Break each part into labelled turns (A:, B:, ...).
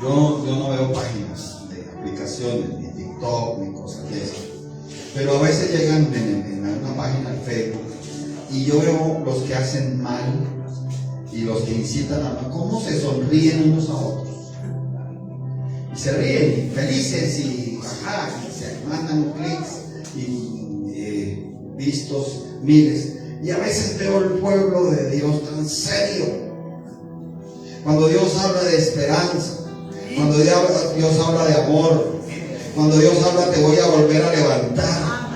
A: Yo no veo páginas de aplicaciones, ni TikTok, ni cosas de eso. Pero a veces llegan en una página de Facebook y yo veo los que hacen mal y los que incitan a mal, cómo se sonríen unos a otros. Y se ríen, felices y ajá, y se mandan clics y vistos miles. Y a veces veo el pueblo de Dios tan serio. Cuando Dios habla de esperanza, cuando Dios habla de amor, cuando Dios habla te voy a volver a levantar,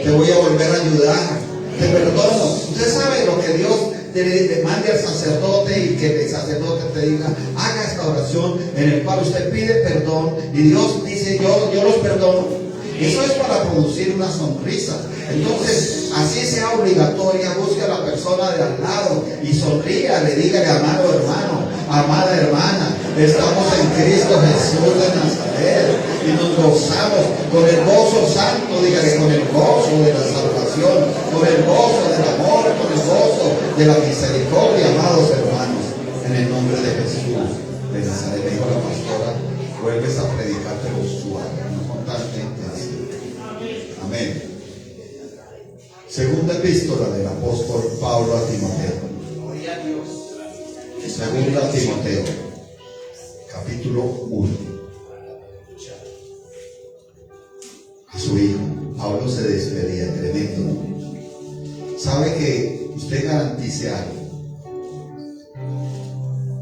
A: te voy a volver a ayudar, te perdono. Usted sabe lo que Dios le mande al sacerdote y que el sacerdote te diga, haga esta oración en el cual usted pide perdón y Dios dice, yo los perdono. Eso es para producir una sonrisa. Entonces, así sea obligatoria, busque a la persona de al lado y sonría, le dígale, amado hermano, amada hermana, estamos en Cristo Jesús de Nazaret y nos gozamos con el gozo santo, dígale, con el gozo de la salvación, con el gozo del amor, con el gozo de la misericordia, amados hermanos, en el nombre de Jesús de Nazaret. Me dijo la pastora, vuelves a predicar pero suave, no contaste así. Amén. Segunda epístola del apóstol Pablo a Timoteo. Segunda a Timoteo, capítulo 1. A su hijo, Pablo se despedía, tremendo. Sabe que usted garantice algo.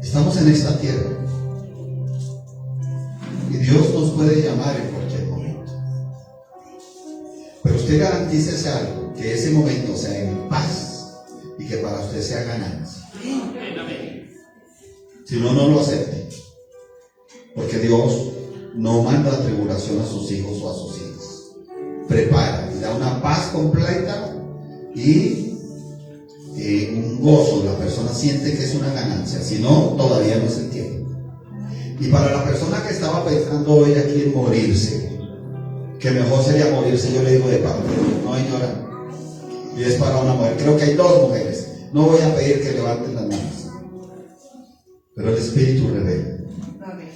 A: Estamos en esta tierra y Dios nos puede llamar en cualquier momento. Pero usted garantícese algo, que ese momento sea en paz y que para usted sea ganancia. Si no, no lo acepte. Porque Dios no manda tribulación a sus hijos o a sus hijas. Prepara y da una paz completa y un gozo. La persona siente que es una ganancia. Si no, todavía no es el tiempo. Y para la persona que estaba pensando hoy aquí en morirse, que mejor sería morirse, yo le digo de parte, no señora. Y es para una mujer. Creo que hay dos mujeres. No voy a pedir que levanten las manos. Pero el Espíritu revela.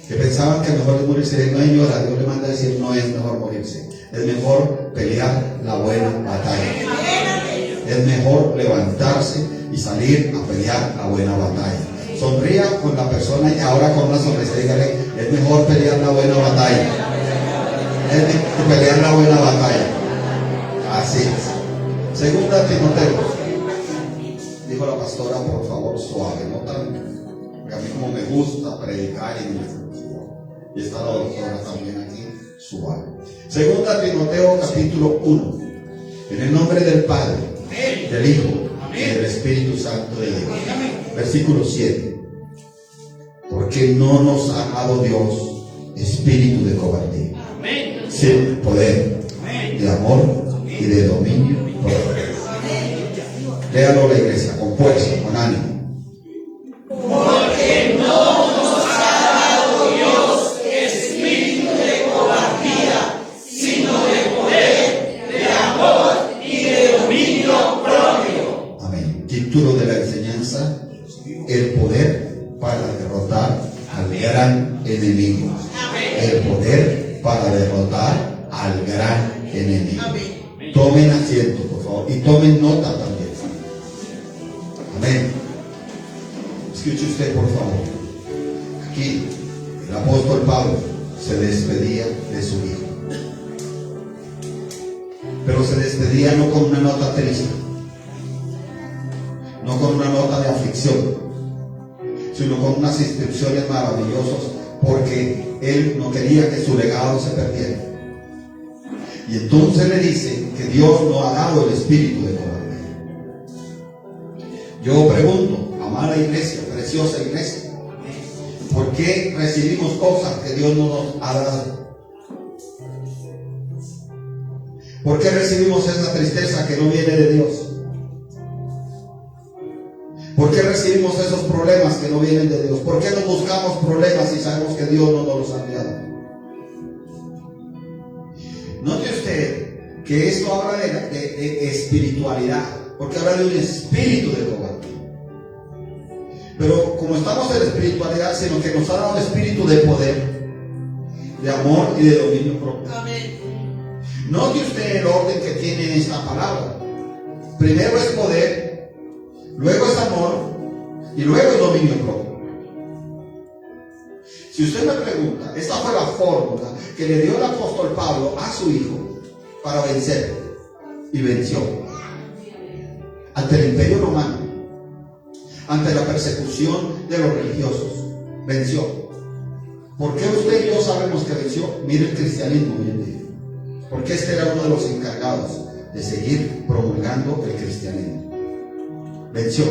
A: Que pensaban que mejor es morirse. No señora, Dios le manda a decir, no es mejor morirse. Es mejor pelear la buena batalla. Es mejor levantarse y salir a pelear la buena batalla. Sonría con la persona y ahora con una sonrisa dígale, es mejor pelear la buena batalla. Es mejor pelear la buena batalla. Así es. Segunda Timoteo. Dijo la pastora, por favor, suave, no tan. Porque a mí como me gusta predicar y está la doctora también aquí, suave. Segunda Timoteo capítulo 1. En el nombre del Padre, del Hijo y del Espíritu Santo de Dios. Versículo 7. Porque no nos ha dado Dios espíritu de cobardía, sino poder, de amor y de dominio propio. Léalo la iglesia con fuerza, con ánimo.
B: Porque no nos ha dado Dios espíritu de cobardía, sino de poder, de amor y de dominio propio.
A: Amén. Título de la enseñanza: el poder para derrotar al gran enemigo. El poder para derrotar al gran enemigo. Tomen asiento, por favor, y tomen nota también. Amén. Escuche usted, por favor. Aquí el apóstol Pablo se despedía de su hijo, pero se despedía no con una nota triste, no con una nota de aflicción, sino con unas instrucciones maravillosas, porque él no quería que su legado se perdiera. Y entonces le dice que Dios no ha dado el espíritu de cobardía. Yo pregunto, amada iglesia, preciosa iglesia, ¿por qué recibimos cosas que Dios no nos ha dado? ¿Por qué recibimos esa tristeza que no viene de Dios? ¿Por qué recibimos esos problemas que no vienen de Dios? ¿Por qué nos buscamos problemas y sabemos que Dios no nos los ha enviado? Note usted que esto habla de espiritualidad, porque habla de un espíritu de cobardía. Pero como estamos en la espiritualidad, sino que nos ha dado espíritu de poder, de amor y de dominio propio.
B: Amén.
A: Note usted el orden que tiene esta palabra. Primero es poder, luego es amor y luego es dominio propio. Si usted me pregunta, esta fue la fórmula que le dio el apóstol Pablo a su hijo para vencer, y venció ante el imperio romano, ante la persecución de los religiosos. Venció. ¿Por qué usted y yo sabemos que venció? Mire el cristianismo hoy en día. Porque este era uno de los encargados de seguir promulgando el cristianismo. Venció.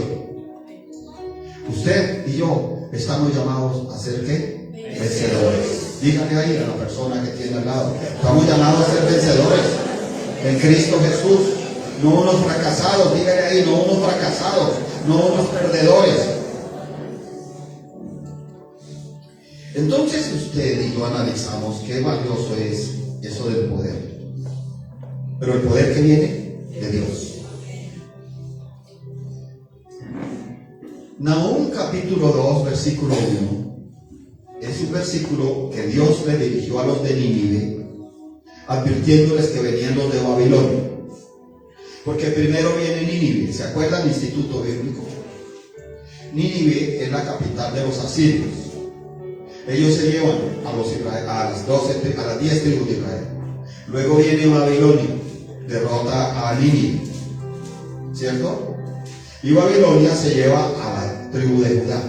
A: Usted y yo estamos llamados a ser ¿qué? Vencedores. Dígale ahí a la persona que tiene al lado. Estamos llamados a ser vencedores en Cristo Jesús. No unos fracasados, dígale ahí, no unos fracasados, no unos perdedores. Entonces usted y yo analizamos qué valioso es eso del poder. Pero el poder que viene de Dios. Nahum capítulo 2 versículo 1 es un versículo que Dios le dirigió a los de Nínive, advirtiéndoles que venían los de Babilonia. Porque primero viene Nínive. ¿Se acuerdan del Instituto Bíblico? Nínive es la capital de los asirios. Ellos se llevan a las 10 tribus de Israel. Luego viene Babilonia, derrota a Nínive, ¿cierto? Y Babilonia se lleva a la tribu de Judá.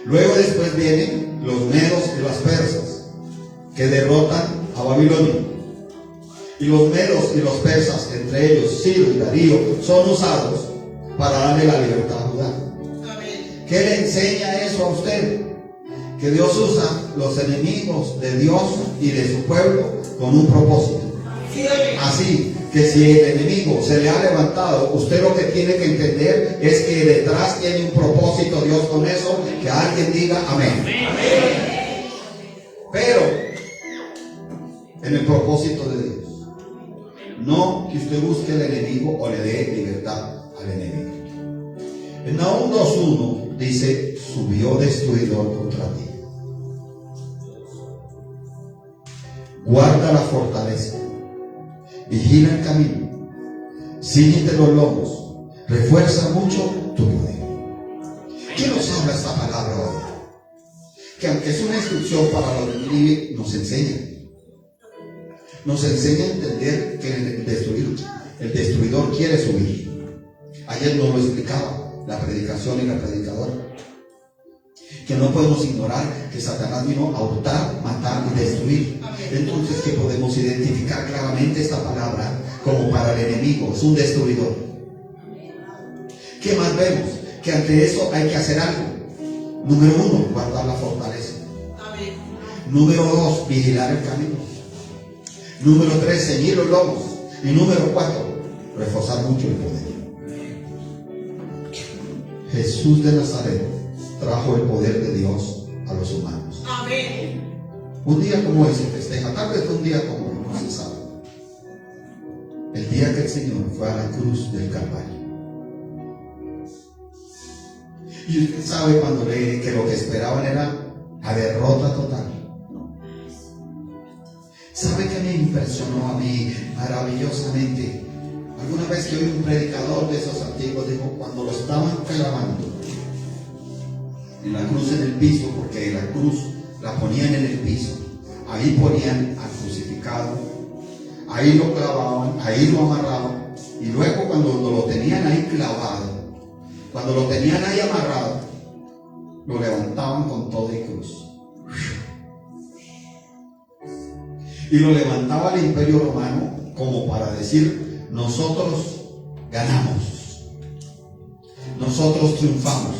A: Luego después vienen los medos y las persas, que derrotan a Babilonia. Y los medos y los persas, entre ellos Ciro y Darío, son usados para darle la libertad a Judá. ¿Qué le enseña eso a usted? Que Dios usa los enemigos de Dios y de su pueblo con un propósito. Así que si el enemigo se le ha levantado, usted lo que tiene que entender es que detrás tiene un propósito Dios con eso. Que alguien diga amén. Pero en el propósito de Dios. No que usted busque al enemigo o le dé libertad al enemigo. En Nahum 2:1 dice: subió destruidor contra ti. Guarda la fortaleza, vigila el camino, cíñete los lomos, refuerza mucho tu poder. ¿Qué nos habla esta palabra hoy? Que aunque es una instrucción para los de Nínive, nos enseña a entender que el destruidor quiere subir. Ayer nos lo explicaba la predicación y la predicadora, que no podemos ignorar que Satanás vino a hurtar, matar y destruir. Entonces que podemos identificar claramente esta palabra como para el enemigo, es un destruidor. ¿Qué más vemos? Que ante eso hay que hacer algo. Número 1, guardar la fortaleza. Número 2, vigilar el camino. Número 3, ceñir los lomos. Y número 4, reforzar mucho el poder. Jesús de Nazaret trajo el poder de Dios a los humanos.
B: Amén.
A: Un día como ese festeja, tal vez un día como no se sabe. El día que el Señor fue a la cruz del Calvario. Y usted sabe cuando lee que lo que esperaban era la derrota total. ¿Sabe qué me impresionó a mí maravillosamente? Alguna vez que oí un predicador de esos antiguos, dijo, cuando lo estaban clavando en la cruz en el piso, porque la cruz la ponían en el piso, ahí ponían al crucificado, ahí lo clavaban, ahí lo amarraban, y luego cuando lo tenían ahí clavado, cuando lo tenían ahí amarrado, lo levantaban con todo y cruz. Y lo levantaba el Imperio Romano como para decir, nosotros ganamos, nosotros triunfamos.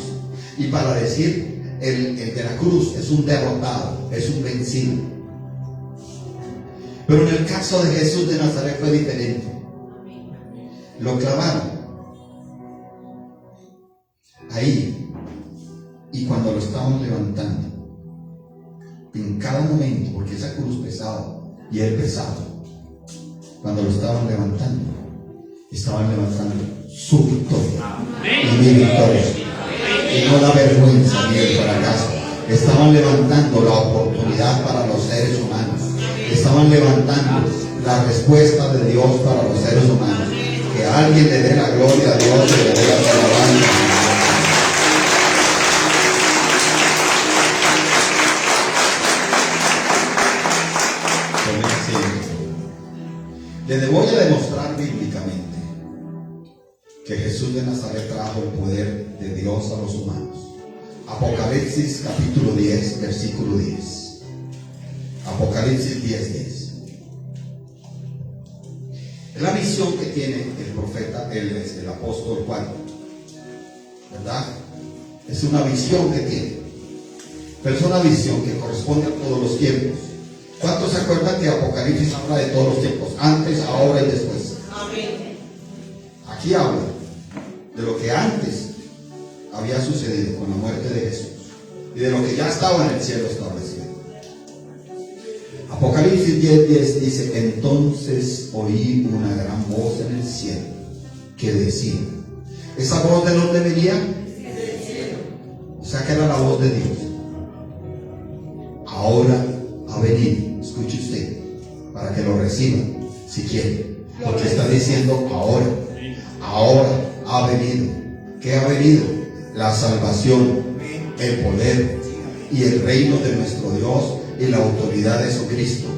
A: Y para decir, el de la cruz es un derrotado, es un vencido. Pero en el caso de Jesús de Nazaret fue diferente. Lo clavaron ahí, y cuando lo estaban levantando, en cada momento, porque esa cruz pesaba y él pesaba, cuando lo estaban levantando su victoria y mi victoria. Y no la vergüenza ni el fracaso. Estaban levantando la oportunidad para los seres humanos. Estaban levantando la respuesta de Dios para los seres humanos. Que alguien le dé la gloria a Dios y le dé la alabanza. Les voy a demostrar bíblicamente que Jesús de Nazaret trajo el poder de Dios a los humanos. Apocalipsis capítulo 10, versículo 10. Apocalipsis 10, 10. Es la visión que tiene el profeta, el apóstol Juan, ¿verdad? Es una visión que tiene, pero es una visión que corresponde a todos los tiempos. ¿Cuántos se acuerdan que Apocalipsis habla de todos los tiempos? Antes, ahora y después.
B: Amén.
A: Aquí habla de lo que antes había sucedido con la muerte de Jesús y de lo que ya estaba en el cielo establecido. Apocalipsis 10:10 dice: entonces oí una gran voz en el cielo que decía. ¿Esa voz de dónde venía?
B: Del cielo.
A: O sea que era la voz de Dios. Ahora ha venido, escuche usted, para que lo reciba si quiere, porque está diciendo ahora ha venido. ¿Qué ha venido? La salvación, el poder y el reino de nuestro Dios y la autoridad de su Cristo,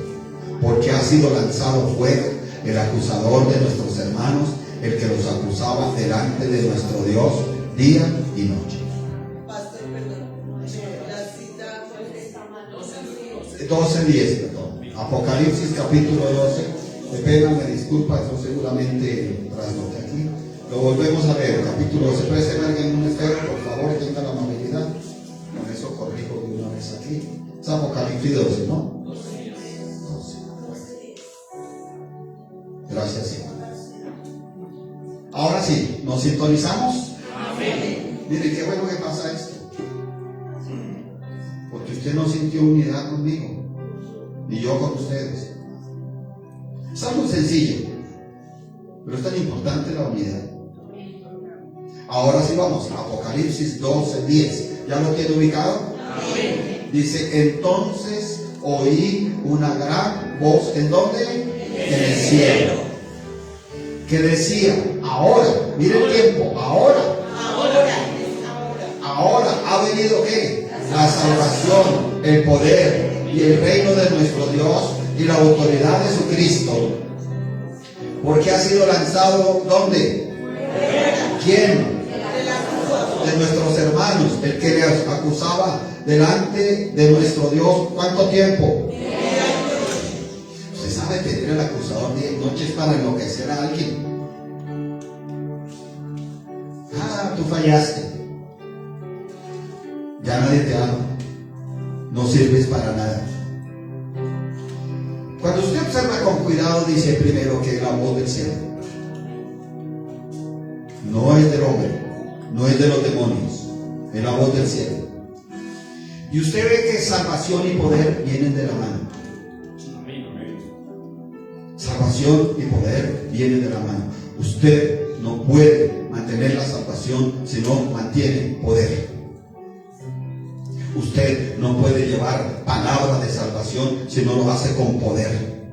A: porque ha sido lanzado fuera el acusador de nuestros hermanos, el que los acusaba delante de nuestro Dios día y noche.
B: Pastor, perdón. La cita fue
A: 12:10, perdón. Apocalipsis capítulo 12. De pena, me disculpa, eso seguramente trasnoché aquí. Lo volvemos a leer, capítulo 12. ¿Puede ser alguien en un esfero? Por favor, tenga la amabilidad. Con eso corrijo de una vez aquí. Es Apocalipsis 12, ¿no? 12. Gracias, Señor. Ahora sí, ¿nos sintonizamos?
B: Amén.
A: Mire, qué bueno que pasa esto. Porque usted no sintió unidad conmigo, ni yo con ustedes. Es algo sencillo, pero es tan importante la unidad. Ahora sí vamos, Apocalipsis 12:10. ¿Ya lo tiene ubicado?
B: Amén.
A: Dice: entonces oí una gran voz. ¿En dónde? En el cielo. Que decía: ahora, mire el tiempo, ahora ha venido ¿qué? La salvación, el poder y el reino de nuestro Dios y la autoridad de su Cristo. Porque ha sido lanzado ¿dónde? ¿Quién? De nuestros hermanos, el que les acusaba delante de nuestro Dios. ¿Cuánto tiempo? Usted sabe tener el acusador día y noche es para enloquecer a alguien. Tú fallaste, ya nadie te ama, no sirves para nada. Cuando usted observa con cuidado, dice primero que es la voz del cielo. No es del hombre, no es de los demonios, es la voz del cielo. Y usted ve que salvación y poder vienen de la mano. Salvación y poder vienen de la mano. Usted no puede mantener la salvación si no mantiene poder. Usted no puede llevar palabras de salvación si no lo hace con poder.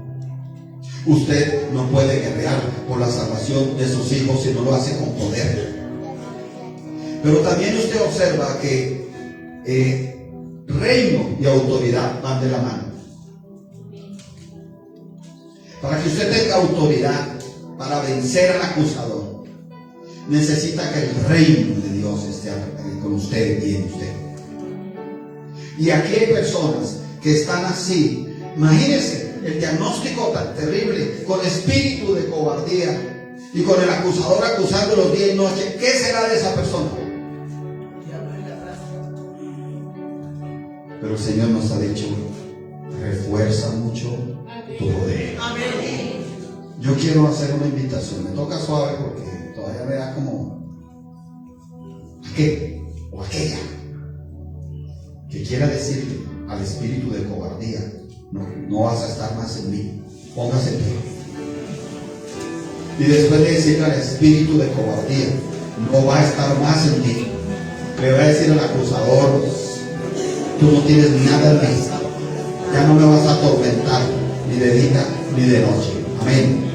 A: Usted no puede guerrear por la salvación de sus hijos si no lo hace con poder. Pero también usted observa que reino y autoridad van de la mano. Para que usted tenga autoridad para vencer al acusador, necesita que el reino de Dios esté con usted y en usted. Y aquí hay personas que están así. Imagínense el diagnóstico tan terrible, con espíritu de cobardía y con el acusador acusándolos día y noche. ¿Qué será de esa persona? Pero el Señor nos ha dicho: refuerza mucho tu poder.
B: Amén.
A: Yo quiero hacer una invitación. Me toca suave porque todavía me da como aquel o aquella que quiera decirle al espíritu de cobardía: no vas a estar más en mí. Póngase en pie. Y después de decirle al espíritu de cobardía, no va a estar más en ti. Le va a decir al acusador, tú no tienes nada en mí. Ya no me vas a atormentar, ni de día ni de noche. Amén.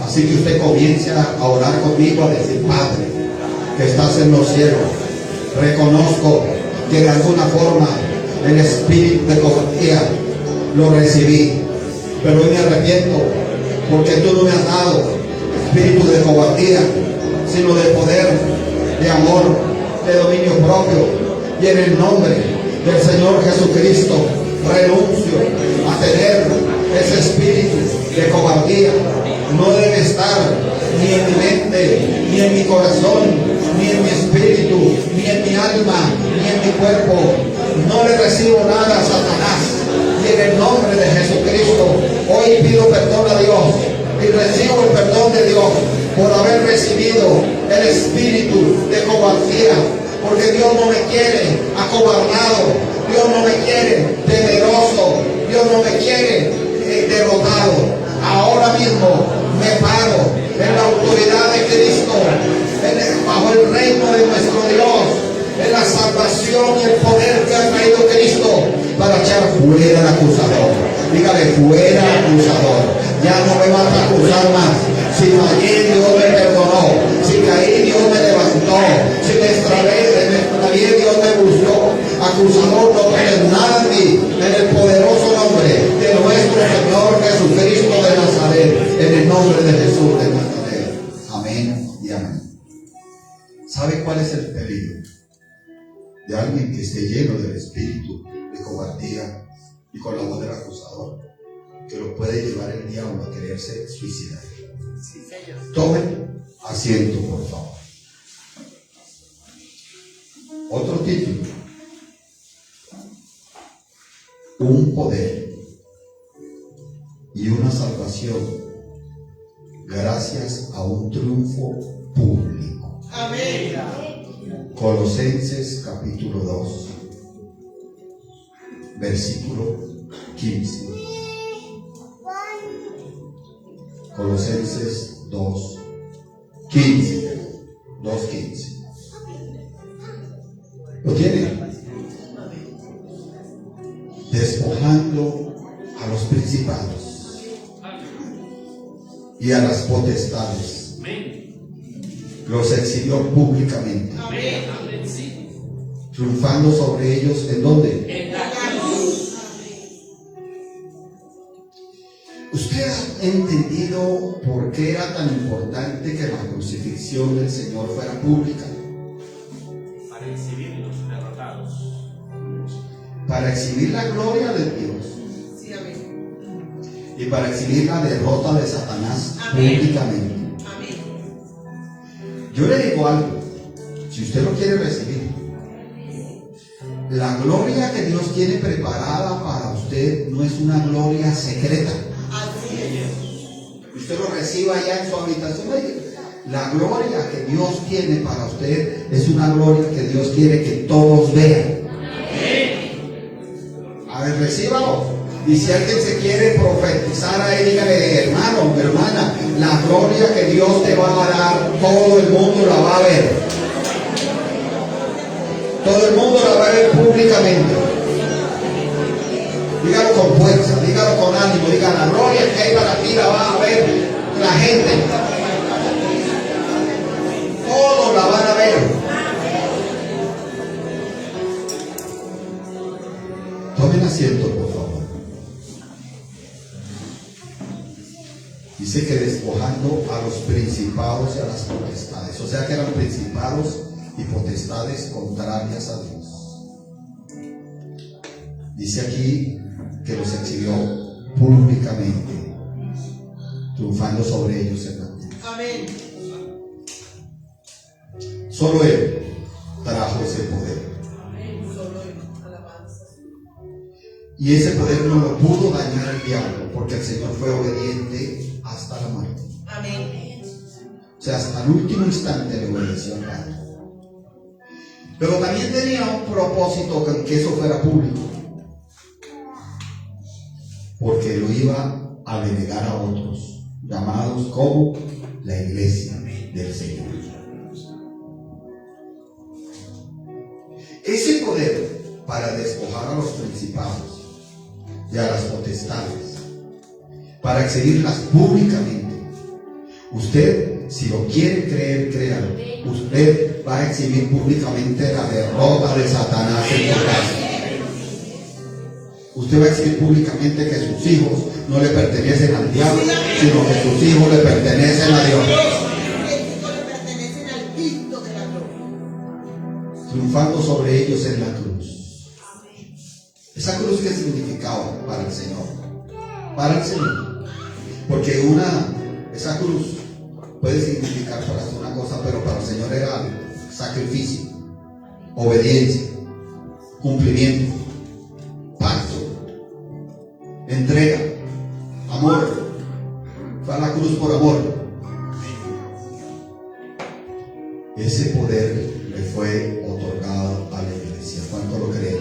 A: Así que usted comience a orar conmigo, a decir, Padre, que estás en los cielos, reconozco que de alguna forma el espíritu de cobardía lo recibí, pero hoy me arrepiento porque tú no me has dado espíritu de cobardía, sino de poder, de amor, de dominio propio. Y en el nombre del Señor Jesucristo renuncio a tener ese espíritu de cobardía. No debe estar ni en mi mente, ni en mi corazón, ni en mi espíritu, ni en mi alma, ni en mi cuerpo. No le recibo nada a Satanás. Y en el nombre de Jesucristo hoy pido perdón a Dios y recibo el perdón de Dios por haber recibido el espíritu de cobardía, porque Dios no me quiere acobardado, Dios no me quiere temeroso, Dios no me quiere derrotado. Ahora mismo me paro en la autoridad de Cristo, bajo el reino de nuestro Dios, en la salvación y el poder que ha traído Cristo, para echar fuera al acusador. Dígale, fuera acusador. Ya no me vas a acusar más. Si fallé, Dios me perdonó. Si caí, Dios me levantó. Si me extravié, Dios me buscó. Acusador, no tienes nada en mí. En el poderoso nombre de nuestro Señor Jesucristo de Nazaret. En el nombre de Jesús de Nazaret. Amén y amén. ¿Sabe cuál es el peligro de alguien que esté lleno del espíritu de cobardía y con la voz del acusador? Que lo puede llevar el diablo a quererse suicidar. Tomen asiento, por favor. Otro título: un poder y una salvación gracias a un triunfo público.
B: Amén.
A: Colosenses capítulo 2, versículo 15. Colosenses 2, 15. 2:15. ¿Lo tiene? Despojando a los principados y a las potestades, los exhibió públicamente, triunfando sobre ellos. ¿En dónde?
B: En la cruz.
A: ¿Usted ha entendido por qué era tan importante que la crucifixión del Señor fuera pública?
C: Para exhibir los derrotados.
A: Para exhibir la gloria de Dios.
B: Sí, amén.
A: Y para exhibir la derrota de Satanás
B: Amén.
A: públicamente.
B: Amén.
A: Yo le digo algo, si usted lo quiere recibir, la gloria que Dios tiene preparada para usted no es una gloria secreta.
B: Así es.
A: Usted lo reciba allá en su habitación. La gloria que Dios tiene para usted es una gloria que Dios quiere que todos vean. A ver, recíbalo. Y si alguien se quiere profetizar a él, dígale, hermano, hermana, la gloria que Dios te va a dar, todo el mundo la va a ver. Todo el mundo la va a ver públicamente. Dígalo con fuerza, dígalo con ánimo, diga, la gloria que hay para ti la va a ver la gente. Todos la van a ver. Tomen asiento, por favor. Dice que despojando a los principados y a las potestades, o sea que eran principados y potestades contrarias a Dios. Dice aquí que los exhibió públicamente, triunfando sobre ellos en la cruz.
B: Amén.
A: Solo Él trajo ese poder.
B: Solo en alabanza.
A: Y ese poder no lo pudo dañar el diablo, porque el Señor fue obediente hasta la muerte.
B: Amén.
A: O sea, hasta el último instante le obedeció al Padre. Pero también tenía un propósito que eso fuera público, porque lo iba a delegar a otros, llamados como la iglesia del Señor. Ese poder para despojar a los principados y a las potestades, para exhibirlas públicamente. Usted, si lo quiere creer, créalo. Usted va a exhibir públicamente la derrota de Satanás en su casa. Usted va a exhibir públicamente que sus hijos no le pertenecen al diablo, sino que sus hijos le pertenecen a Dios. Triunfando sobre ellos en la cruz. Esa cruz, ¿qué significaba para el Señor? Para el Señor. Porque esa cruz puede significar para una cosa, pero para el Señor era sacrificio, obediencia, cumplimiento, pacto, entrega, amor. Fue a la cruz por amor. Ese poder le fue otorgado a la iglesia. ¿Cuánto lo creen?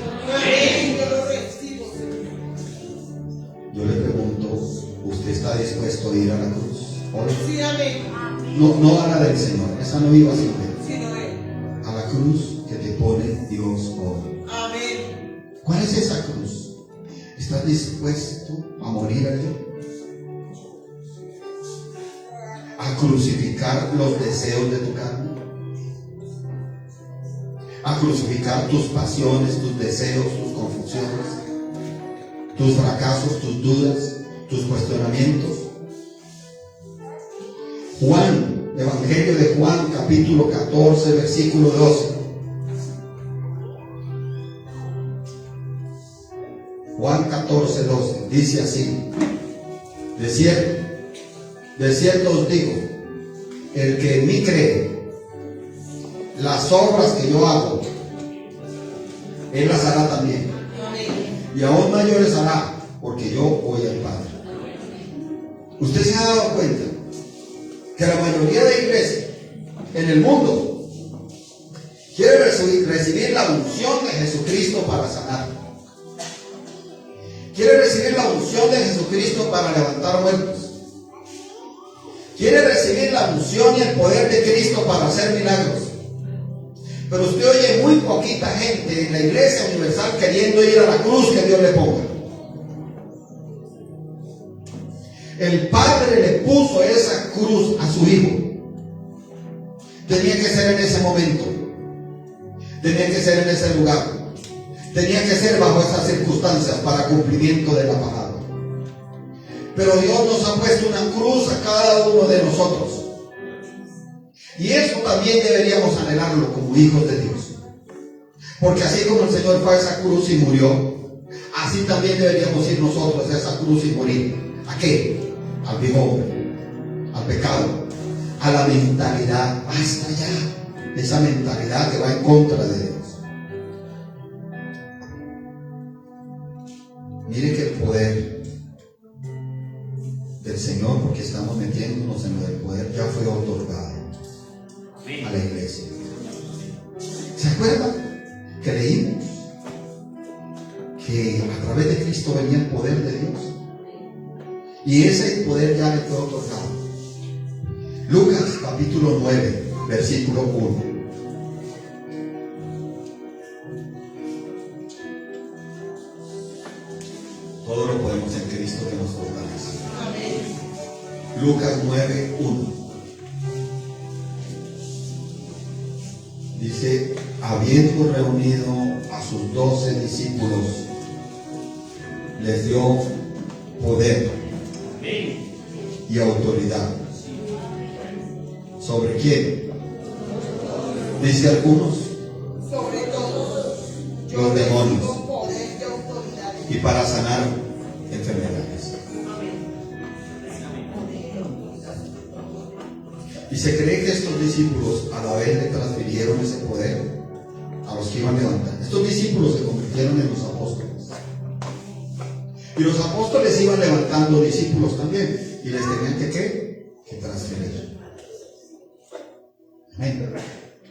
A: Yo le pregunto, ¿usted está dispuesto a ir a la cruz hoy? No a la del Señor, esa no iba sin él. A la cruz que te pone Dios hoy. ¿Cuál es esa cruz? ¿Estás dispuesto a morir allí? ¿A crucificar los deseos de tu carne? ¿A crucificar tus pasiones, tus deseos, tus confusiones, tus fracasos, tus dudas, tus cuestionamientos? Juan, Evangelio de Juan, capítulo 14, versículo 12. Juan 14, 12, dice así: de cierto os digo, el que en mí cree, las obras que yo hago, él las hará también. Y aún mayores hará, porque yo voy al Padre. Usted se ha dado cuenta que la mayoría de iglesias en el mundo quiere recibir la unción de Jesucristo para sanar. Quiere recibir la unción de Jesucristo para levantar muertos. Quiere recibir la unción y el poder de Cristo para hacer milagros. Pero usted oye muy poquita gente en la iglesia universal queriendo ir a la cruz que Dios le ponga. El Padre le puso esa cruz a su Hijo. Tenía que ser en ese momento. Tenía que ser en ese lugar. Tenía que ser bajo esas circunstancias para cumplimiento de la palabra. Pero Dios nos ha puesto una cruz a cada uno de nosotros. Y eso también deberíamos anhelarlo como hijos de Dios. Porque así como el Señor fue a esa cruz y murió, así también deberíamos ir nosotros a esa cruz y morir. ¿A qué? Al viejo hombre, al pecado, a la mentalidad. Basta ya de esa mentalidad que va en contra de Dios. Mire que el poder del Señor, porque estamos metiéndonos en lo del poder, ya fue otorgado a la iglesia. ¿Se acuerdan que leímos que a través de Cristo venía el poder de Dios? Y ese poder ya le fue otorgado. Lucas capítulo 9, versículo 1. Todo lo podemos en Cristo que nos fortalece. Lucas 9, 1. Dice: habiendo reunido a sus 12 discípulos, les dio poder y autoridad. ¿Sobre quién? Dice algunos,
B: sobre todos
A: los demonios,
B: con poder y autoridad.
A: y para sanar enfermedades. Y se cree que estos discípulos a la vez le transfirieron ese poder a los que iban levantando. Estos discípulos se convirtieron en los apóstoles. Y los apóstoles iban levantando discípulos también. Y les tenían que transferir. Amén.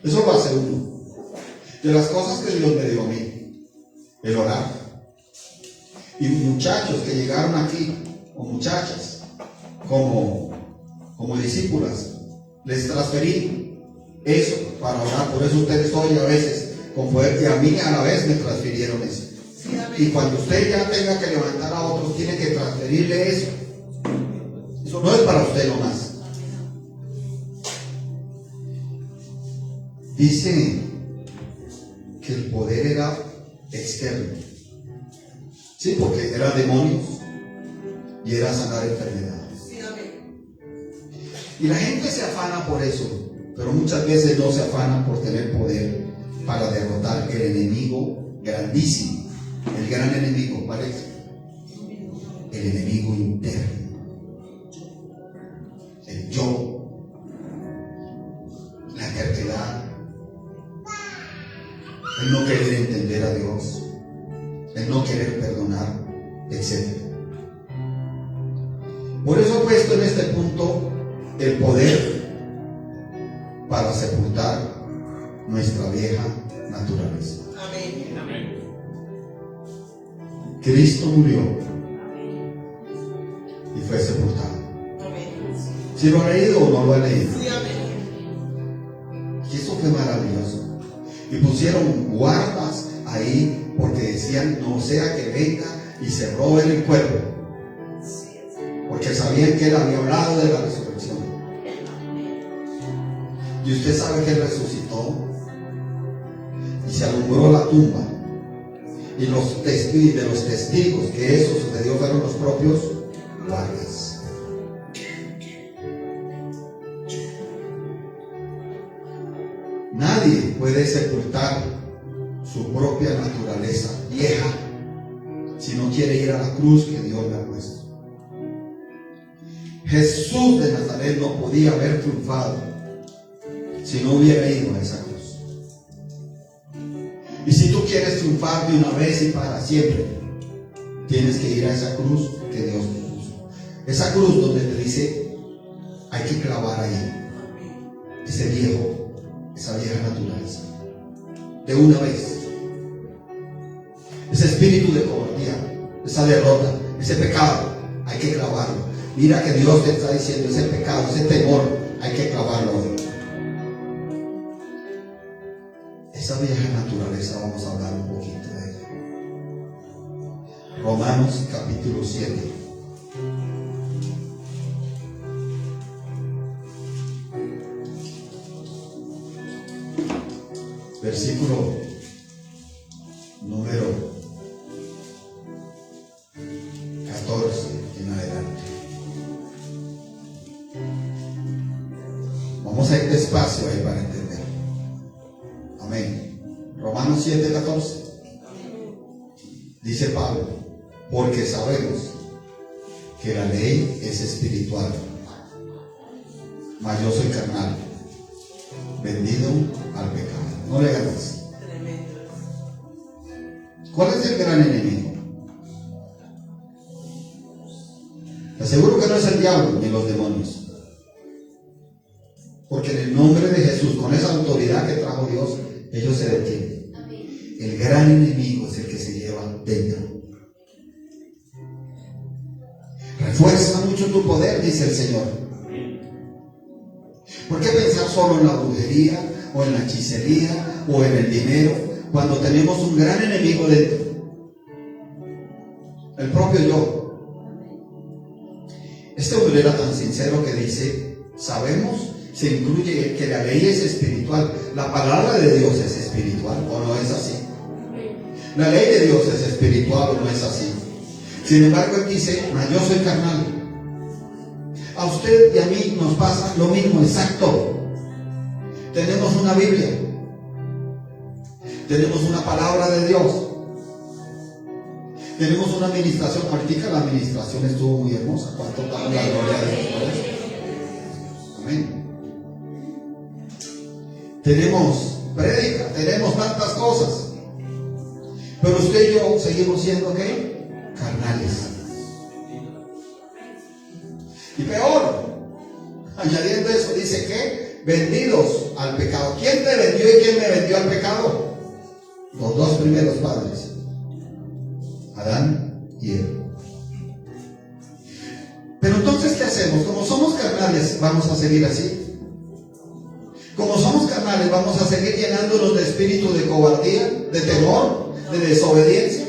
A: Eso va a ser uno de las cosas que Dios me dio a mí: el orar. Y muchachos que llegaron aquí, o muchachas, como discípulas, Les transferí eso para orar. Por eso ustedes hoy a veces con poder, y a mí a la vez me transfirieron eso. Y cuando usted ya tenga que levantar a otros, tiene que transferirle eso. Eso no es para usted nomás. Dice que el poder era externo. Sí, porque era demonios y era sanar enfermedades. Y la gente se afana por eso, pero muchas veces no se afana por tener poder para derrotar el enemigo grandísimo. El gran enemigo, ¿cuál es? El enemigo interno. El yo, la terquedad, el no querer entender a Dios, el no querer perdonar, etc. Por eso he puesto en este punto el poder para sepultar nuestra vieja naturaleza.
B: Amén.
C: Amén.
A: Cristo murió y fue sepultado.
B: Amén.
A: ¿Sí lo ha leído o no lo ha leído?
B: Sí, amén.
A: Y eso fue maravilloso. Y pusieron guardas ahí porque decían, no sea que venga y se robe el cuerpo. Porque sabían que él había hablado de la resurrección. Y usted sabe que él resucitó y se alumbró la tumba. Y de los testigos que eso sucedió fueron los propios guardias. Nadie puede sepultar su propia naturaleza vieja si no quiere ir a la cruz que Dios le ha puesto. Jesús de Nazaret no podía haber triunfado si no hubiera ido a esa cruz. Y si tú quieres triunfar de una vez y para siempre, tienes que ir a esa cruz que Dios te puso. Esa cruz donde te dice, hay que clavar ahí ese viejo, esa vieja naturaleza. De una vez. Ese espíritu de cobardía, esa derrota, ese pecado, hay que clavarlo. Mira que Dios te está diciendo, ese pecado, ese temor, hay que clavarlo hoy. Esa vieja naturaleza vamos a hablar un poquito de ella. Romanos capítulo 7. Versículo número 14 en adelante. Vamos a ir despacio ahí para entender. Amén. Romanos 7:14. Dice Pablo, porque sabemos que la ley es espiritual, mas yo soy carnal, vendido al pecado. No le hagas. ¿Cuál es el gran enemigo? Te aseguro que no es el diablo ni los demonios. Porque en el nombre de Jesús, con esa autoridad que trajo Dios, ellos se detienen. El gran enemigo es el que se lleva dentro. Refuerza mucho tu poder, dice el Señor. ¿Por qué pensar solo en la brujería o en la hechicería o en el dinero cuando tenemos un gran enemigo dentro? El propio yo. Este hombre era tan sincero que dice, sabemos, se incluye que la ley es espiritual. La palabra de Dios es espiritual, ¿o no es así? La ley de Dios es espiritual, ¿o no es así? Sin embargo, él dice, yo soy carnal. A usted y a mí nos pasa lo mismo, exacto. Tenemos una Biblia. Tenemos una palabra de Dios. Tenemos una administración. Ahorita la administración estuvo muy hermosa. ¿Cuánto damos la gloria de Dios por eso? Amén. Tenemos prédica, tenemos tantas cosas. Pero usted y yo seguimos siendo ¿qué? Carnales. Y peor, añadiendo eso, dice que vendidos al pecado. ¿Quién te vendió y quién me vendió al pecado? Los dos primeros padres, Adán y Eva. Pero entonces, ¿qué hacemos? Como somos carnales, vamos a seguir así. carnales, vamos a seguir llenándonos de espíritu de cobardía, de temor, de desobediencia.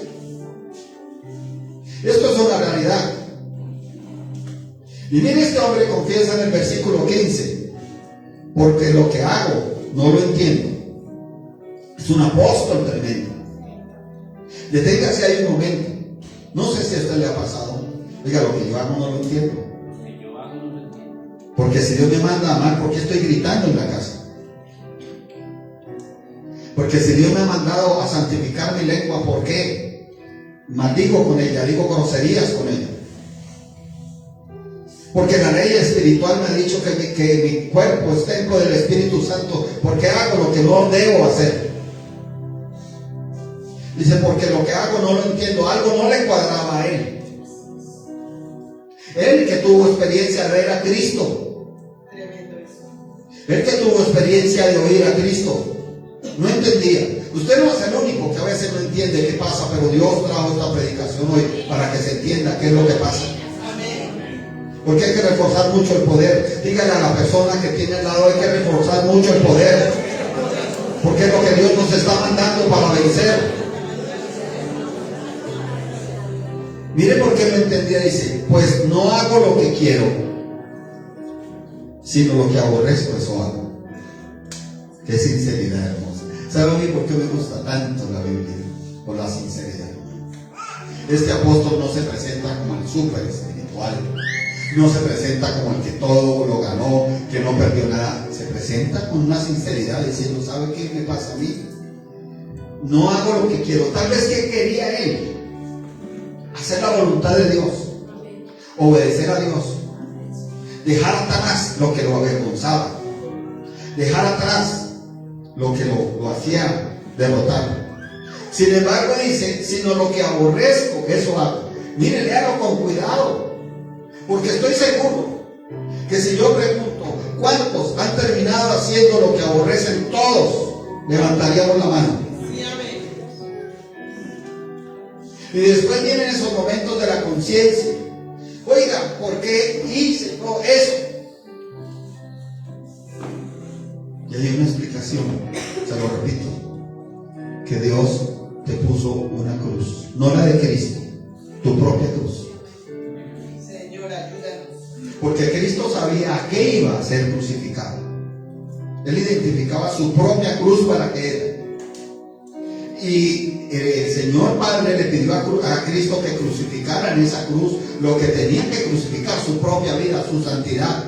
A: Esto es una realidad. Y mire, este hombre confiesa en el versículo 15, porque lo que hago no lo entiendo. Es un apóstol tremendo. Deténgase ahí un momento. No sé si a usted le ha pasado. Oiga, lo que yo hago no lo entiendo. Porque si Dios me manda a amar, ¿por qué estoy gritando en la casa? Porque si Dios me ha mandado a santificar mi lengua, ¿por qué maldigo con ella, digo groserías con ella? Porque la ley espiritual me ha dicho que mi cuerpo es templo del Espíritu Santo. ¿Por qué hago lo que no debo hacer? Dice, porque lo que hago no lo entiendo. Algo no le cuadraba a él. Él que tuvo experiencia de ver a Cristo. Él que tuvo experiencia de oír a Cristo. No entendía. Usted no es el único que a veces no entiende qué pasa, pero Dios trajo esta predicación hoy para que se entienda qué es lo que pasa. Porque hay que reforzar mucho el poder. Dígale a la persona que tiene al lado, hay que reforzar mucho el poder. Porque es lo que Dios nos está mandando para vencer. Mire por qué lo entendía, dice, pues no hago lo que quiero, sino lo que aborrezco, eso hago. Qué sinceridad hermosa. ¿Sabe a mí por qué me gusta tanto la Biblia? Por la sinceridad. Este apóstol no se presenta como el súper espiritual, no se presenta como el que todo lo ganó, que no perdió nada. Se presenta con una sinceridad diciendo, ¿sabe qué me pasa a mí? No hago lo que quiero. Tal vez que quería él hacer la voluntad de Dios, obedecer a Dios, dejar atrás lo que lo avergonzaba, dejar atrás lo que lo hacía derrotar. Sin embargo dice, sino lo que aborrezco, eso hago. Mire, léalo con cuidado, porque estoy seguro que si yo pregunto ¿cuántos han terminado haciendo lo que aborrecen? Todos levantaríamos la mano. Y después vienen esos momentos de la conciencia. Oiga, ¿por qué hice eso? Y hay una explicación, se lo repito, que Dios te puso una cruz, no la de Cristo, tu propia cruz.
B: Señor, ayúdanos.
A: Porque Cristo sabía a qué iba a ser crucificado. Él identificaba su propia cruz para que era. Y el Señor Padre le pidió a Cristo que crucificara en esa cruz lo que tenía que crucificar, su propia vida, su santidad,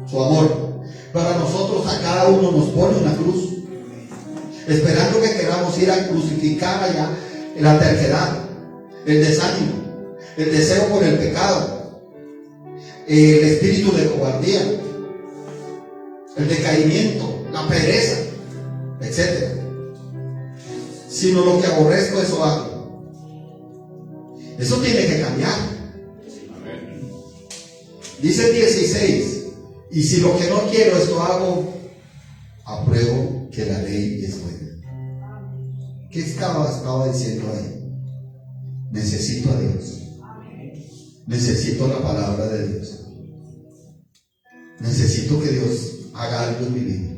A: su amor. Para nosotros a cada uno nos pone una cruz, esperando que queramos ir a crucificar allá la terquedad, el desánimo, el deseo por el pecado, el espíritu de cobardía, el decaimiento, la pereza, etc. Sino lo que aborrezco, eso hago. Eso tiene que cambiar. Dice el 16, y si lo que no quiero esto hago, apruebo que la ley es buena. ¿Qué estaba diciendo ahí? Necesito a Dios. Necesito la palabra de Dios. Necesito que Dios haga algo en mi vida.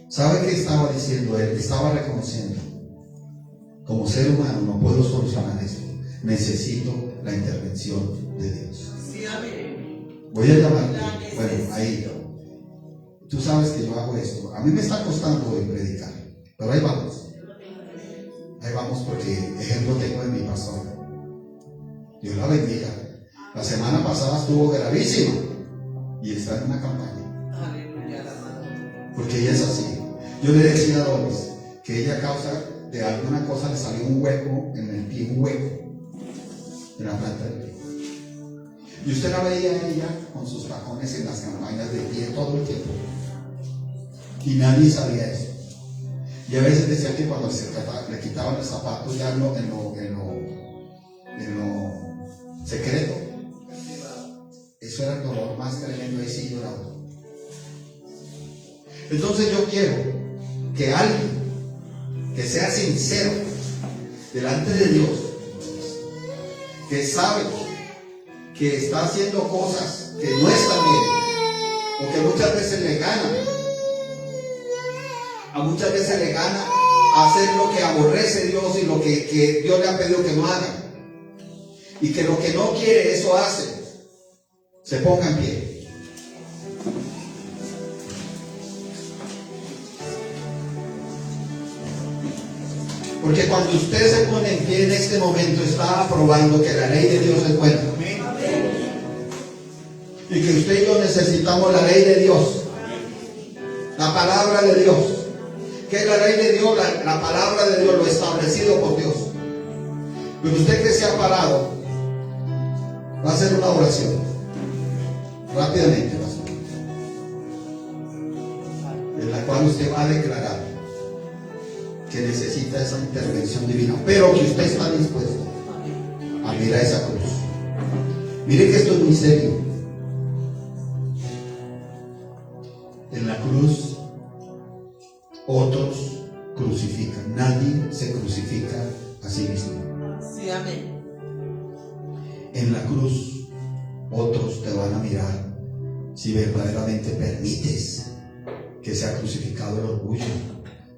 A: ¿Sabe qué estaba diciendo él? Estaba reconociendo, como ser humano no puedo solucionar esto. Necesito la intervención de Dios.
B: Sí, amén.
A: Voy a llamarte. Bueno, ahí. Tú sabes que yo hago esto. A mí me está costando hoy predicar, pero ahí vamos. Ahí vamos porque ejemplo tengo de mi pastor. Dios la bendiga. La semana pasada estuvo gravísima y está en una campaña.
B: Aleluya, la mano.
A: Porque ella es así. Yo le decía a Doris que ella a causa de alguna cosa le salió un hueco en el pie, un hueco en la planta del pie. Y usted la veía a ella con sus tacones en las campañas de pie todo el tiempo. Y nadie sabía eso. Y a veces decía que cuando le quitaban los zapatos ya en lo secreto, eso era el dolor más tremendo, y sí lloraba. Entonces yo quiero que alguien que sea sincero delante de Dios, que sabe que está haciendo cosas que no están bien o que muchas veces le ganan, A muchas veces le gana hacer lo que aborrece Dios y lo que Dios le ha pedido que no haga. Y que lo que no quiere, eso hace. Se ponga en pie. Porque cuando usted se pone en pie en este momento, está aprobando que la ley de Dios es buena. Y que usted y yo necesitamos la ley de Dios. La palabra de Dios. ¿Qué es la ley de Dios? La palabra de Dios, lo establecido por Dios. Pero usted que se ha parado, va a hacer una oración. Rápidamente, pastor. En la cual usted va a declarar que necesita esa intervención divina, pero que usted está dispuesto a mirar esa cruz. Mire que esto es muy serio. En la cruz otros crucifican. Nadie se crucifica a sí mismo.
D: Sí, amén.
A: En la cruz otros te van a mirar si verdaderamente permites que sea crucificado el orgullo,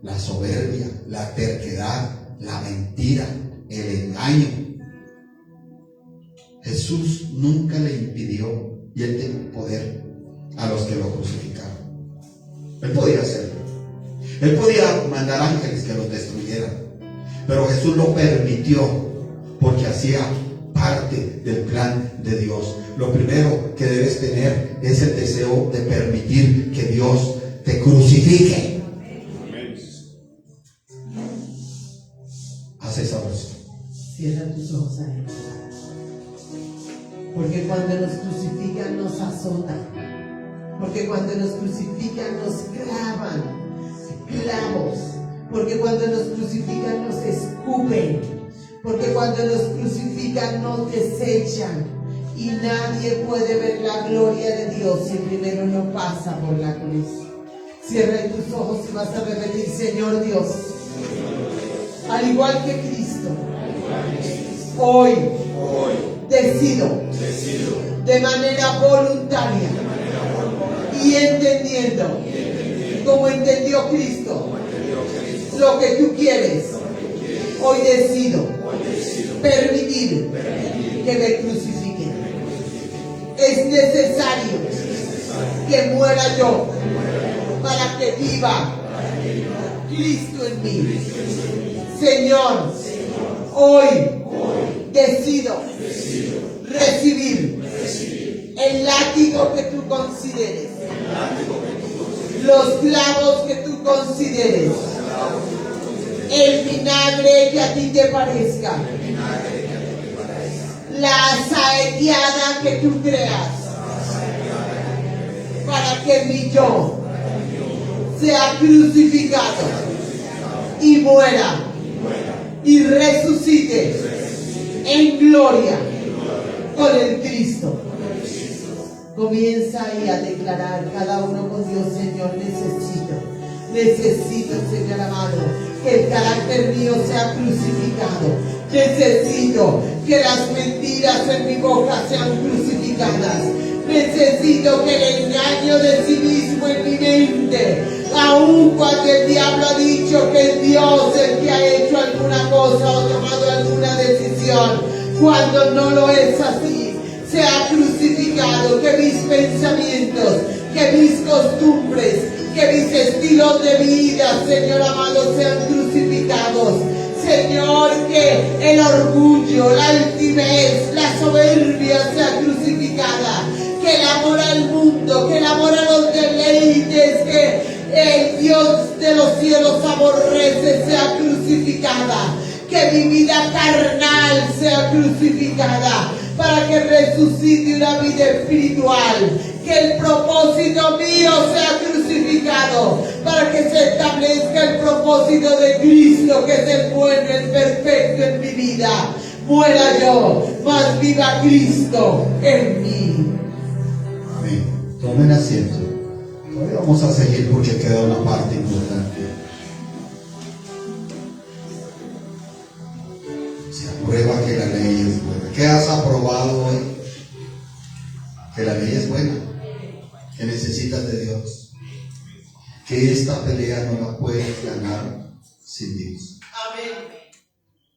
A: la soberbia, la terquedad, la mentira, el engaño. Jesús nunca le impidió, y él tiene poder, a los que lo crucificaron. Él podía hacerlo. Él podía mandar ángeles que los destruyeran, pero Jesús lo permitió porque hacía parte del plan de Dios. Lo primero que debes tener es el deseo de permitir que Dios te crucifique. Haz esa oración.
D: Cierra tus ojos a Él. Porque cuando nos crucifican nos azotan. Porque cuando nos crucifican nos clavan clavos. Porque cuando nos crucifican nos escupen. Porque cuando nos crucifican nos desechan. Y nadie puede ver la gloria de Dios si primero no pasa por la cruz. Cierra tus ojos y vas a repetir: Señor Dios, al igual que Cristo, hoy decido de manera voluntaria y entendiendo como entendió Cristo lo que tú quieres. Hoy decido permitir que me crucifiquen. Es necesario que muera yo para que viva Cristo en mí. Señor, hoy decido recibir el látigo que tú consideres, los clavos que tú consideres, el vinagre que a ti te parezca, la saeteada que tú creas, para que mi yo sea crucificado y muera y resucite en gloria con el Cristo. Comienza ahí a declarar cada uno con Dios: Señor, necesito, Señor amado, que el carácter mío sea crucificado. Necesito que las mentiras en mi boca sean crucificadas. Necesito que el engaño de sí mismo en mi mente, aun cuando el diablo ha dicho que es Dios el que ha hecho alguna cosa o tomado alguna decisión, cuando no lo es así, sea crucificado. Que mis pensamientos, que mis costumbres, que mis estilos de vida, Señor amado, sean crucificados. Señor, que el orgullo, la altivez, la soberbia sea crucificada. Que el amor al mundo, que el amor a los deleites que el Dios de los cielos aborrece sea crucificada. Que mi vida carnal sea crucificada para que resucite una vida espiritual. Que el propósito mío sea crucificado para que se establezca el propósito de Cristo, que es el bueno, el perfecto en mi vida. Muera yo, mas viva Cristo en mí.
A: Amén. Tomen asiento. Todavía vamos a seguir porque queda una parte importante. Se aprueba que la ley es buena. ¿Qué has aprobado hoy? Que la ley es buena. Que necesitas de Dios. que esta pelea no la puedes ganar sin Dios.
D: Amén.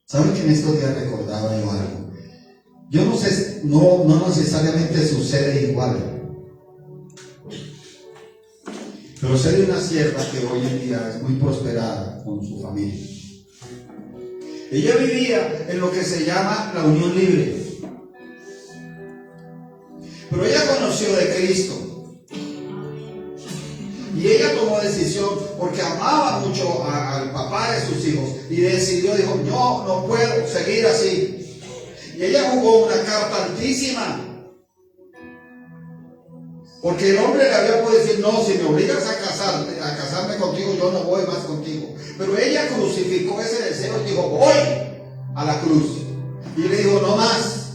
A: ¿Saben que en estos días recordaba yo algo? Yo no sé, no necesariamente sucede igual. Pero sé de una sierva que hoy en día es muy prosperada con su familia. Ella vivía en lo que se llama la unión libre. Pero ella conoció de Cristo. Y ella tomó decisión porque amaba mucho al papá de sus hijos. Y decidió, dijo, yo no puedo seguir así. Y ella jugó una carta altísima. Porque el hombre le había podido decir, no, si me obligas a casarme contigo, yo no voy más contigo. Pero ella crucificó ese deseo y dijo, voy a la cruz. Y le dijo, no más.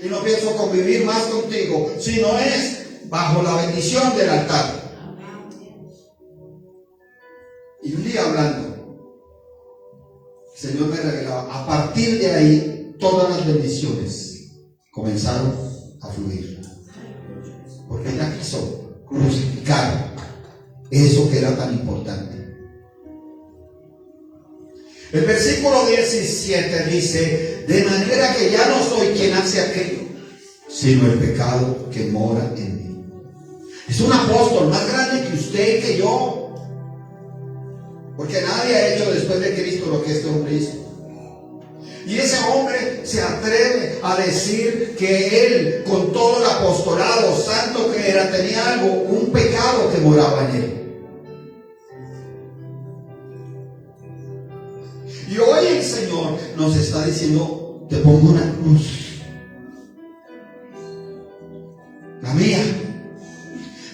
A: Y no pienso convivir más contigo, si no es bajo la bendición del altar. Y un día hablando, el Señor me revelaba, a partir de ahí, todas las bendiciones comenzaron a fluir. Porque ella quiso crucificar eso que era tan importante. El versículo 17 dice, de manera que ya no soy quien hace aquello, sino el pecado que mora en mí. Es un apóstol más grande que usted y que yo. Porque nadie ha hecho después de Cristo lo que este hombre hizo. Y ese hombre se atreve a decir que él, con todo el apostolado santo que era, tenía algo, un pecado que moraba en él. Y hoy el Señor nos está diciendo, te pongo una cruz, la mía,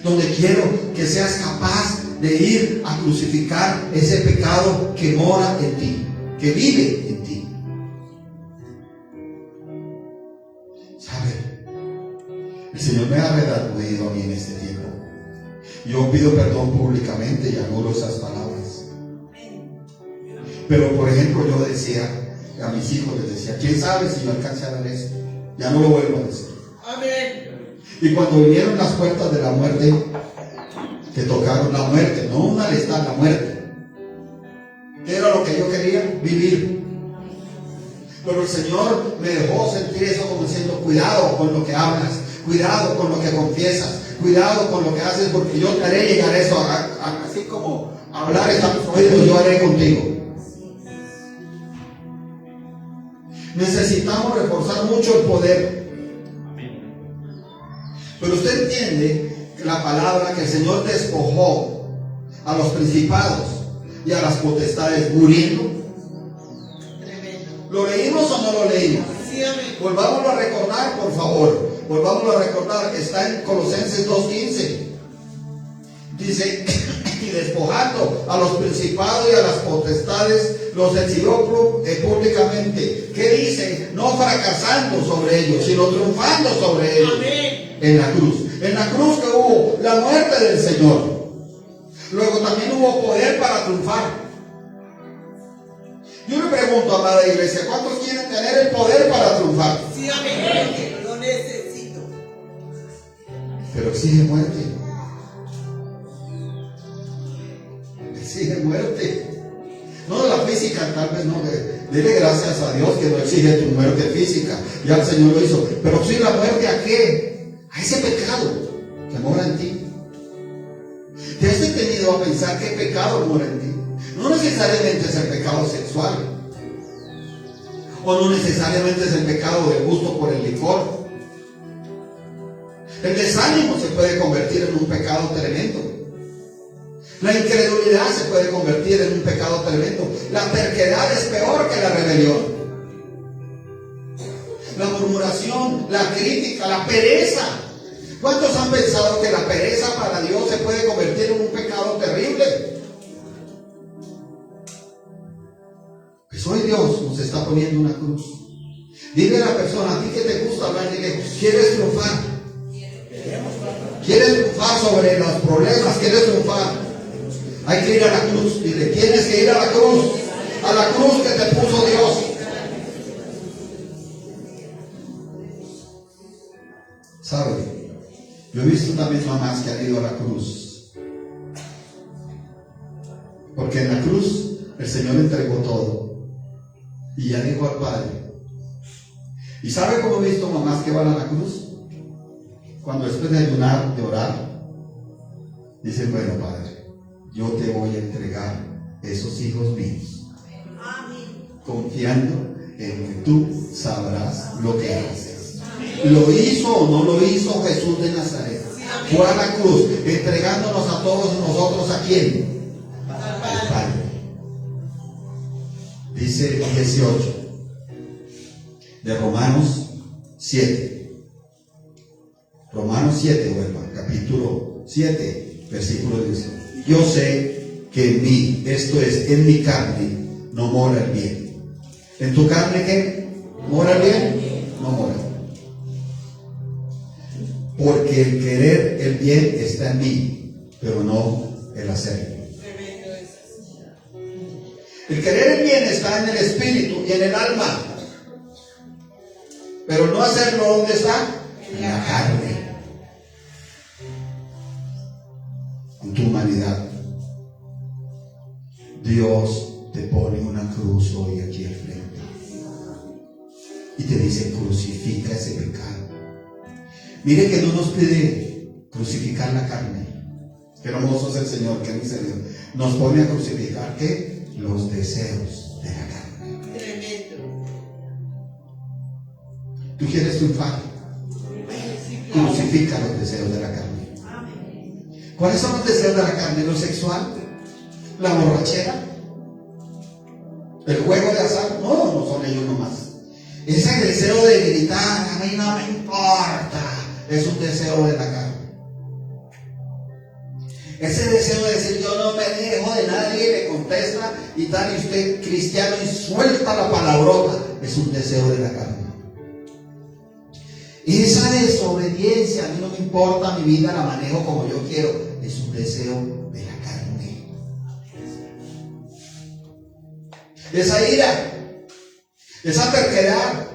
A: donde quiero que seas capaz de ir a crucificar ese pecado que mora en ti, que vive en ti. ¿Sabe? El Señor me ha redarguido a mí en este tiempo. Yo pido perdón públicamente y anulo esas palabras. Pero por ejemplo yo decía a mis hijos, les decía, ¿quién sabe si yo alcancé a ver eso? Ya no lo vuelvo a decir.
D: Amén.
A: Y cuando vinieron las puertas de la muerte, que tocaron la muerte, no una lista, la muerte. Era lo que yo quería, vivir. Pero el Señor me dejó sentir eso como diciendo, cuidado con lo que hablas, cuidado con lo que confiesas, cuidado con lo que haces, porque yo te haré llegar a eso, así como hablar está a tus oídos, yo haré contigo. Necesitamos reforzar mucho el poder. Pero usted entiende que la palabra que el Señor despojó a los principados y a las potestades muriendo. ¿Lo leímos o no lo leímos?
D: Sí, amén.
A: Volvámoslo a recordar, por favor. Volvámoslo a recordar. Está en Colosenses 2:15. Dice, y despojando a los principados y a las potestades, los exhibió públicamente. ¿Qué dice? No fracasando sobre ellos, sino triunfando sobre ellos.
D: Amén.
A: En la cruz. En la cruz que hubo la muerte del Señor. Luego también hubo poder para triunfar. Yo le pregunto, amada iglesia, ¿cuántos quieren tener el poder para triunfar?
D: Sí, amén. Lo necesito.
A: Pero exige muerte. Exige muerte. No la física, tal vez no. Dile gracias a Dios que no exige tu muerte física. Ya el Señor lo hizo. Pero sí la muerte ¿a qué? A ese pecado que mora en ti. ¿Te has detenido a pensar qué pecado mora en ti? No necesariamente es el pecado sexual. O no necesariamente es el pecado del gusto por el licor. El desánimo se puede convertir en un pecado tremendo. La incredulidad se puede convertir en un pecado tremendo. La terquedad es peor que la rebelión. La murmuración, la crítica, la pereza. ¿Cuántos han pensado que la pereza para Dios se puede convertir en un pecado terrible? Pues hoy Dios nos está poniendo una cruz. Dile a la persona, a ti que te gusta hablar, dile, ¿quieres triunfar? ¿Quieres triunfar sobre los problemas? ¿Quieres triunfar? Hay que ir a la cruz. Dile, tienes que ir a la cruz que te puso Dios. ¿Sabe? Yo he visto también mamás que han ido a la cruz Porque en la cruz el Señor entregó todo y ya dijo al Padre. ¿Y sabe cómo he visto mamás que van a la cruz? Cuando después de ayunar, de orar, dicen, bueno, Padre, yo te voy a entregar esos hijos míos, confiando en que tú sabrás lo que haces. ¿Lo hizo o no lo hizo Jesús de Nazaret? Fue a la cruz, entregándonos a todos nosotros, ¿a quién? Al Padre. Dice 18 de Romanos 7. Romanos 7, vuelva, capítulo 7, versículo 18. Yo sé que en mí, esto es, en mi carne, no mora el bien. ¿En tu carne qué? ¿Mora el bien? No mora. Porque el querer el bien está en mí, pero no el hacerlo. El querer el bien está en el espíritu y en el alma, pero no hacerlo, ¿dónde está? En la carne, en tu humanidad. Dios te pone una cruz hoy aquí al frente y te dice, crucifica ese pecado. Mire que no nos pide crucificar la carne. Qué hermoso es el Señor, qué misericórdia. Nos pone a crucificar, ¿qué? Los deseos de la carne.
D: Tremendo.
A: ¿Tú quieres triunfar? Crucifica los deseos de la carne. ¿Cuáles son los deseos de la carne? ¿Lo sexual? ¿La borrachera? ¿El juego de azar? No, no son ellos nomás. Ese deseo de gritar, a mí no me importa, es un deseo de la carne. Ese deseo de decir, yo no me dejo de nadie, me contesta y tal, y usted cristiano y suelta la palabrota, es un deseo de la carne. Esa desobediencia, a mí no me importa, mi vida la manejo como yo quiero, es un deseo de la carne. Esa ira, esa terquedad,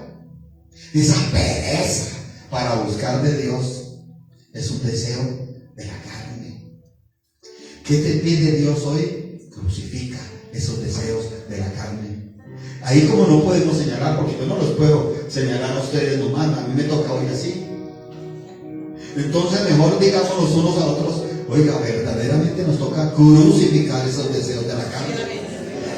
A: esa pereza para buscar de Dios, es un deseo de la carne. ¿Qué te pide Dios hoy? Crucifica esos deseos de la carne. Ahí como no podemos señalar, porque yo no los puedo señalar a ustedes nomás, a mí me toca hoy así. Entonces mejor digamos los unos a otros, oiga, verdaderamente nos toca crucificar esos deseos de la carne.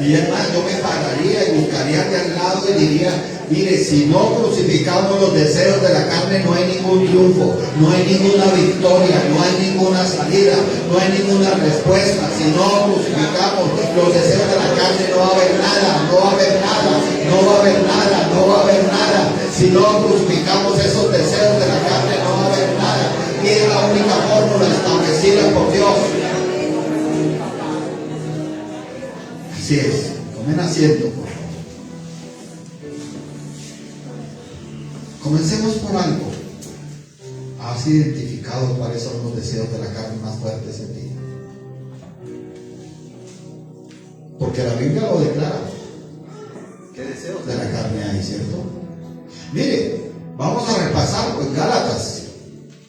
A: Y es más, yo me pararía y buscaría de al lado y diría, mire, si no crucificamos los deseos de la carne, no hay ningún triunfo, no hay ninguna victoria, no hay ninguna salida, no hay ninguna respuesta. Si no crucificamos los deseos de la carne, no va a haber nada, no va a haber nada, no va a haber nada, no va a haber nada. Si no crucificamos esos deseos de la carne, no va a haber nada. Y es la única fórmula establecida por Dios. Así es, tomen asiento. Comencemos por algo. ¿Has identificado cuáles son los deseos de la carne más fuertes en ti? Porque la Biblia lo declara. ¿Qué deseos de la carne hay, cierto? Mire, vamos a repasar con Gálatas,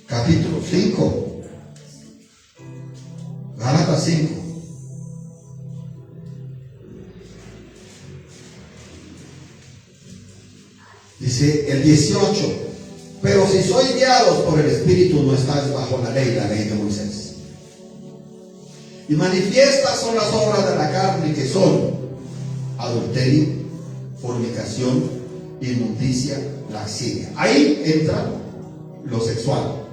A: capítulo 5. Gálatas 5. Dice el 18, pero si sois guiados por el Espíritu, no estáis bajo la ley de Moisés. Y manifiestas son las obras de la carne, que son adulterio, fornicación, inmundicia, lascivia. Ahí entra lo sexual.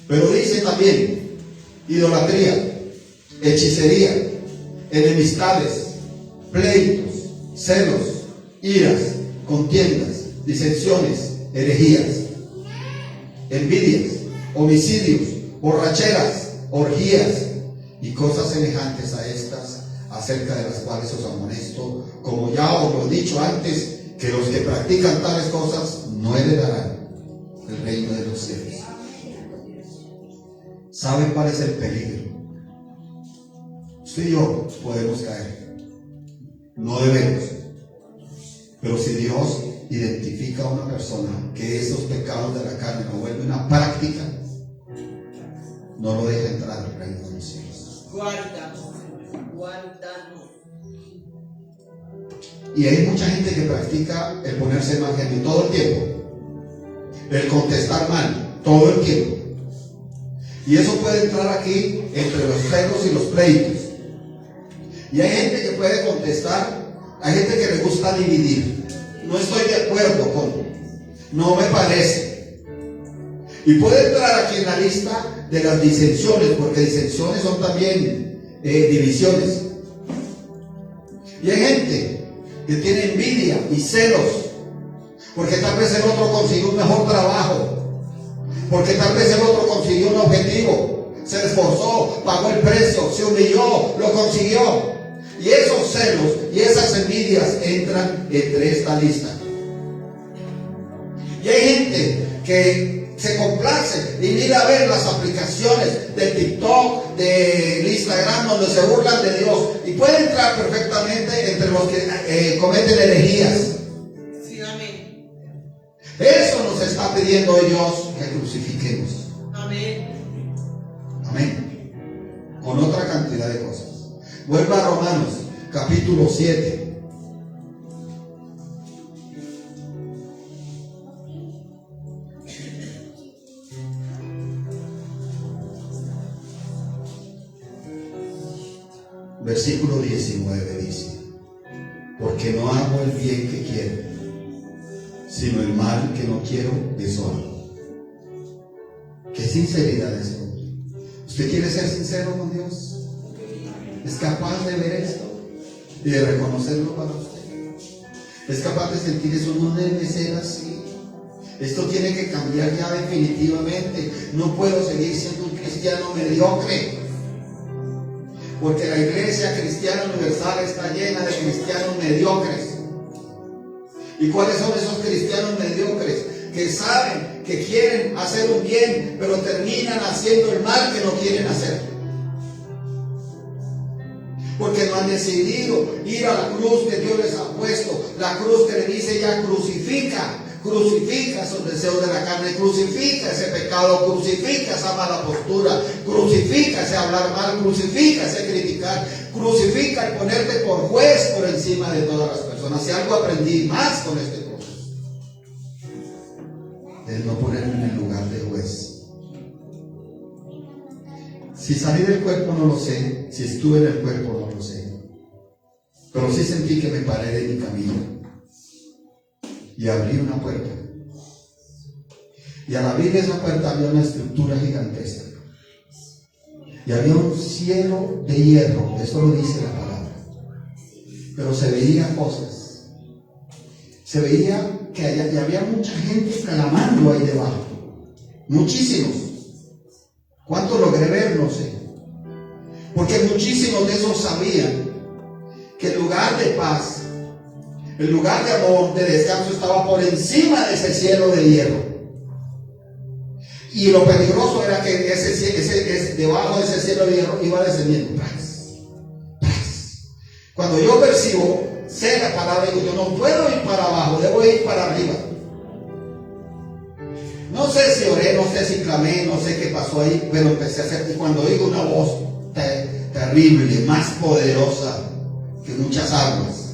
A: Pero dice también idolatría, hechicería, enemistades, pleitos, celos, iras, contiendas, disensiones, herejías, envidias, homicidios, borracheras, orgías y cosas semejantes a estas, acerca de las cuales os amonesto, como ya os lo he dicho antes, que los que practican tales cosas no heredarán el reino de los cielos. ¿Saben cuál es el peligro? Usted y yo podemos caer, no debemos. Pero si Dios identifica a una persona que esos pecados de la carne lo vuelve una práctica, no lo deja entrar al reino de los cielos.
D: Guarda.
A: Y hay mucha gente que practica el ponerse mal genio todo el tiempo, el contestar mal todo el tiempo. Y eso puede entrar aquí entre los celos y los pleitos. Y hay gente que puede contestar, hay gente que le gusta dividir. No estoy de acuerdo con, no me parece. Y puede entrar aquí en la lista de las disensiones, porque disensiones son también divisiones. Y hay gente que tiene envidia y celos, porque tal vez el otro consiguió un mejor trabajo, porque tal vez el otro consiguió un objetivo, se esforzó, pagó el precio, se humilló, lo consiguió. Y esos celos y esas envidias entran entre esta lista. Y hay gente que se complace y mira a ver las aplicaciones de TikTok, de Instagram, donde se burlan de Dios, y puede entrar perfectamente entre los que cometen herejías.
D: Sí, amén.
A: Eso nos está pidiendo Dios que crucifiquemos.
D: Amén.
A: Amén. Con otra cantidad de cosas. Vuelva a Romanos, capítulo 7. Versículo 19 dice: porque no hago el bien que quiero, sino el mal que no quiero, eso hago. ¿Qué sinceridad es esto? ¿Usted quiere ser sincero con Dios? ¿Es capaz de ver esto y de reconocerlo para usted? ¿Es capaz de sentir eso? No debe ser así. Esto tiene que cambiar ya definitivamente. No puedo seguir siendo un cristiano mediocre, porque la iglesia cristiana universal está llena de cristianos mediocres. ¿Y cuáles son esos cristianos mediocres? Que saben que quieren hacer un bien, pero terminan haciendo el mal que no quieren hacer, porque no han decidido ir a la cruz que Dios les ha puesto, la cruz que le dice ya crucifica esos deseos de la carne, crucifica ese pecado, crucifica esa mala postura, crucifica ese hablar mal, crucifica ese criticar, crucifica el ponerte por juez por encima de todas las personas. Si algo aprendí más con este proceso, es no ponerme en el lugar de juez. Si salí del cuerpo no lo sé, si estuve en el cuerpo no lo sé, pero sí sentí que me paré de mi camino y abrí una puerta. Y al abrir esa puerta había una estructura gigantesca, y había un cielo de hierro, eso lo dice la palabra, pero se veían cosas, se veía que había mucha gente clamando ahí debajo, muchísimos. ¿Cuánto logré ver? No sé. Porque muchísimos de esos sabían que el lugar de paz, el lugar de amor, de descanso, estaba por encima de ese cielo de hierro. Y lo peligroso era que debajo de ese cielo de hierro iba descendiendo. Paz, paz. Cuando yo percibo, sé la palabra, digo, yo no puedo ir para abajo, debo ir para arriba. No sé si oré, no sé si clamé, no sé qué pasó ahí, pero empecé a hacer, y cuando oigo una voz terrible, más poderosa que muchas aguas,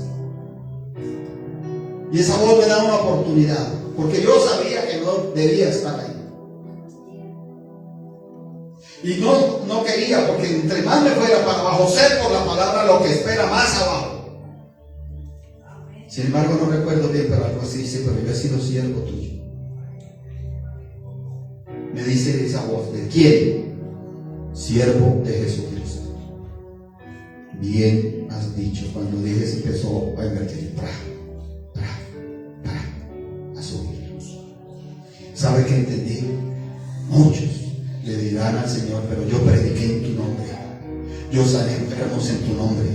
A: y esa voz me da una oportunidad, porque yo sabía que no debía estar ahí, y no quería, porque entre más me fuera para abajo, sé por la palabra lo que espera más abajo. Sin embargo, no recuerdo bien, pero algo así dice: pero yo he sido siervo tuyo. Me dice esa voz: ¿de quién? Siervo de Jesucristo. Bien has dicho. Cuando dije, se empezó a invertir, a subir. ¿Sabe qué entendí? Muchos le dirán al Señor: pero yo prediqué en tu nombre, yo sané enfermos en tu nombre,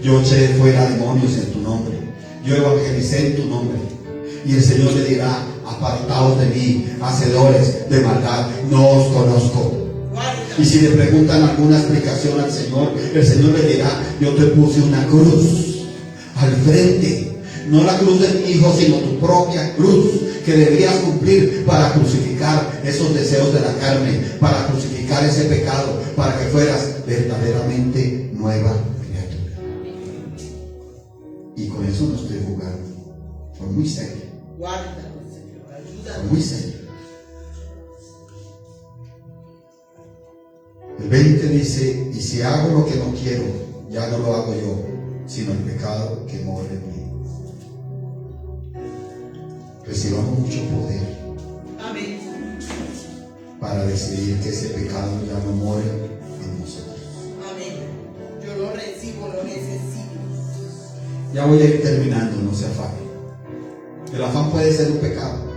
A: yo eché fuera demonios en tu nombre, yo evangelicé en tu nombre. Y el Señor le dirá: apartaos de mí, hacedores de maldad, no os conozco. Y si le preguntan alguna explicación al Señor, el Señor le dirá: yo te puse una cruz al frente, no la cruz de mi hijo, sino tu propia cruz, que deberías cumplir para crucificar esos deseos de la carne, para crucificar ese pecado, para que fueras verdaderamente nueva criatura. muy seria.
D: Guárdanos, Señor,
A: Fue
D: ayúdanos.
A: muy seria. El 20 dice, y si hago lo que no quiero, ya no lo hago yo, sino el pecado que mora en mí. Recibamos mucho poder
D: Amén.
A: para decidir que ese pecado ya no more en nosotros.
D: Amén. Yo lo recibo, lo necesito.
A: Ya voy a ir terminando, no se afane. El afán puede ser un pecado.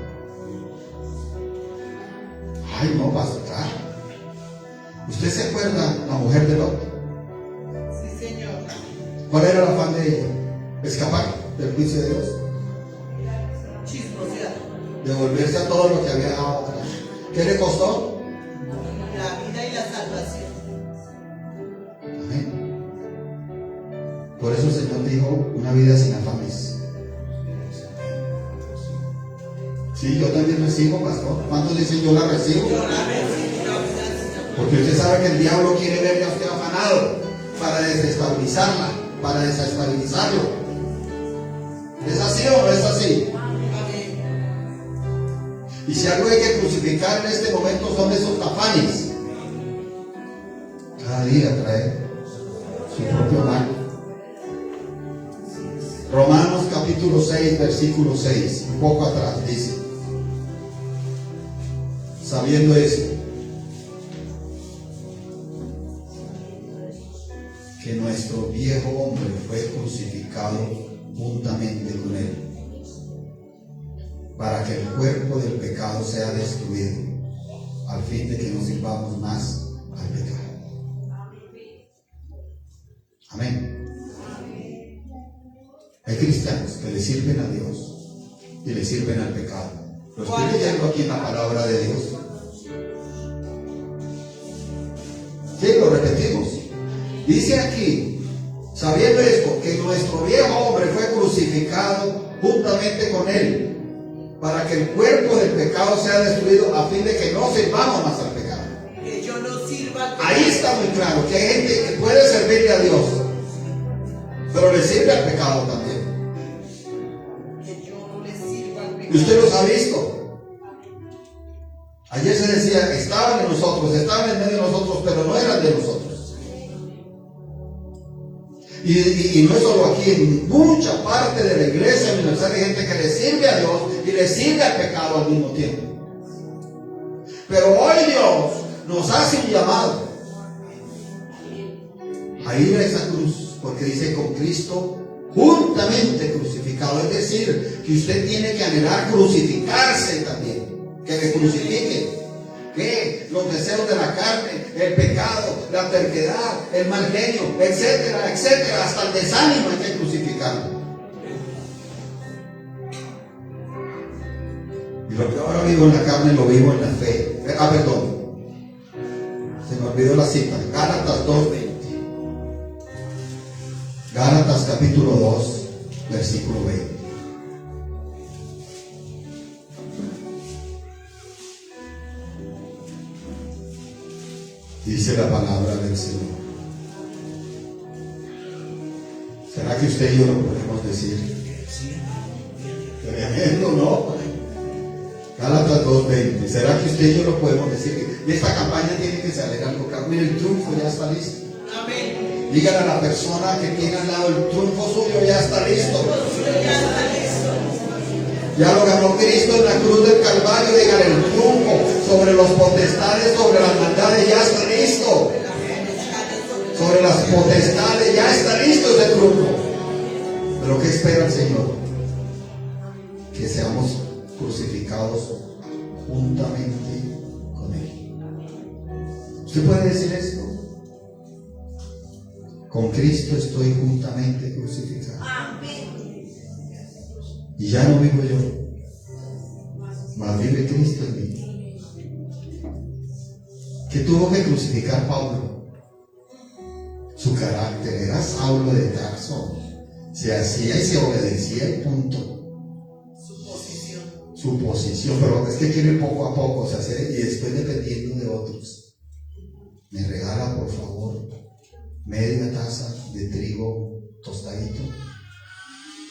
A: Ay, no, pastor, claro. ¿Usted se acuerda la mujer de Lot?
D: Sí, Señor.
A: ¿Cuál era el afán de ella? Escapar del juicio de Dios.
D: Chismosear.
A: Devolverse a todo lo que había dado atrás. ¿Qué le costó?
D: La vida y la salvación.
A: Amén. Por eso el Señor dijo, una vida sin afanes. Sí, yo también recibo, pastor. ¿Cuántos dicen yo la recibo?
D: Yo la recibo, la vida sin salvación.
A: Porque usted sabe que el diablo quiere verle a usted afanado para desestabilizarla, para desestabilizarlo. ¿Es así o no es así?
D: Amén.
A: Y si algo hay que crucificar en este momento son esos afanes. Cada día trae su propio mal. Romanos capítulo 6, versículo 6, un poco atrás dice, sabiendo esto, que nuestro viejo hombre fue crucificado juntamente con él, para que el cuerpo del pecado sea destruido, al fin de que no sirvamos más al pecado. Amén. Hay cristianos que le sirven a Dios y le sirven al pecado. Lo estoy leyendo aquí en la palabra de Dios. Sí, lo repetimos. Dice aquí, sabiendo esto, que nuestro viejo hombre fue crucificado juntamente con él, para que el cuerpo del pecado sea destruido, a fin de que no sirvamos más al pecado.
D: Que yo no sirva al pecado.
A: Ahí está muy claro que hay gente que puede servirle a Dios, pero le sirve al pecado también.
D: Que yo no le sirva al
A: Y
D: pecado.
A: usted los ha visto. Ayer se decía, estaban en nosotros, estaban en medio de nosotros, pero no eran de nosotros. Y no es solo aquí, en mucha parte de la iglesia universal hay gente que le sirve a Dios y le sirve al pecado al mismo tiempo. Pero hoy Dios nos hace un llamado a ir a esa cruz, porque dice con Cristo juntamente crucificado. Es decir, que usted tiene que anhelar crucificarse también, que le crucifiquen. ¿Qué? Los deseos de la carne, el pecado, la terquedad, el mal genio, etcétera, etcétera, hasta el desánimo hay que crucificarlo. Y lo que ahora vivo en la carne lo vivo en la fe. Perdón. Se me olvidó la cita. Gálatas 2:20. Gálatas capítulo 2, versículo 20. Dice la palabra del Señor. ¿Será que usted y yo lo podemos decir? Tremendo, ¿no? Gálatas 2:20. ¿Será que usted y yo lo podemos decir? Y esta campaña tiene que salir algo claro. Mire, el triunfo ya está listo.
D: Amén.
A: Dígale a la persona que tiene al lado, el triunfo suyo ya está listo.
D: Ya está listo.
A: Ya lo ganó Cristo en la cruz del Calvario. Dígale, el triunfo sobre los potestades, sobre las maldades, ya está listo. Sobre las potestades, ya está listo ese triunfo. Pero ¿qué espera el Señor? Que seamos crucificados juntamente con Él. ¿Usted puede decir esto? Con Cristo estoy juntamente crucificado. Y ya no vivo yo, mas vive Cristo en mí. ¿Qué tuvo que crucificar Pablo? Su carácter. Era Saulo de Tarso. Se hacía y se obedecía y punto. Su posición, pero es que quiere poco a poco, se hace, y estoy dependiendo de otros. Me regala, por favor, media taza de trigo tostadito.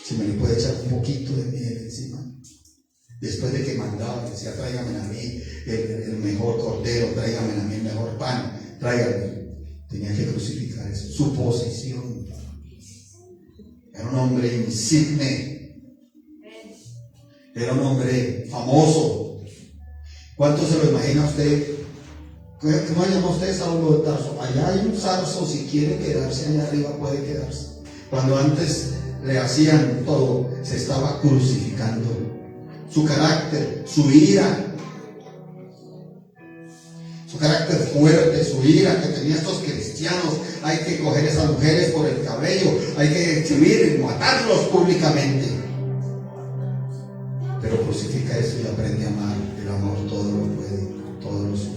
A: Si me le puede echar un poquito de miel encima. Después de que mandaba, decía, tráigame a mí el mejor cordero, tráigame a mí el mejor pan, tráigame. Tenía que crucificar eso. Su posición. Era un hombre insigne. Era un hombre famoso. ¿Cuánto se lo imagina usted? ¿Cómo llama usted Saulo de Tarso? Allá hay un zarzo, si quiere quedarse allá arriba puede quedarse. Cuando antes le hacían todo, se estaba crucificando. Su carácter, su ira, su carácter fuerte, su ira que tenía estos cristianos. Hay que coger a esas mujeres por el cabello, hay que exhibir y matarlos públicamente. Pero crucifica eso y aprende a amar. El amor todo lo puede, todo lo sufre.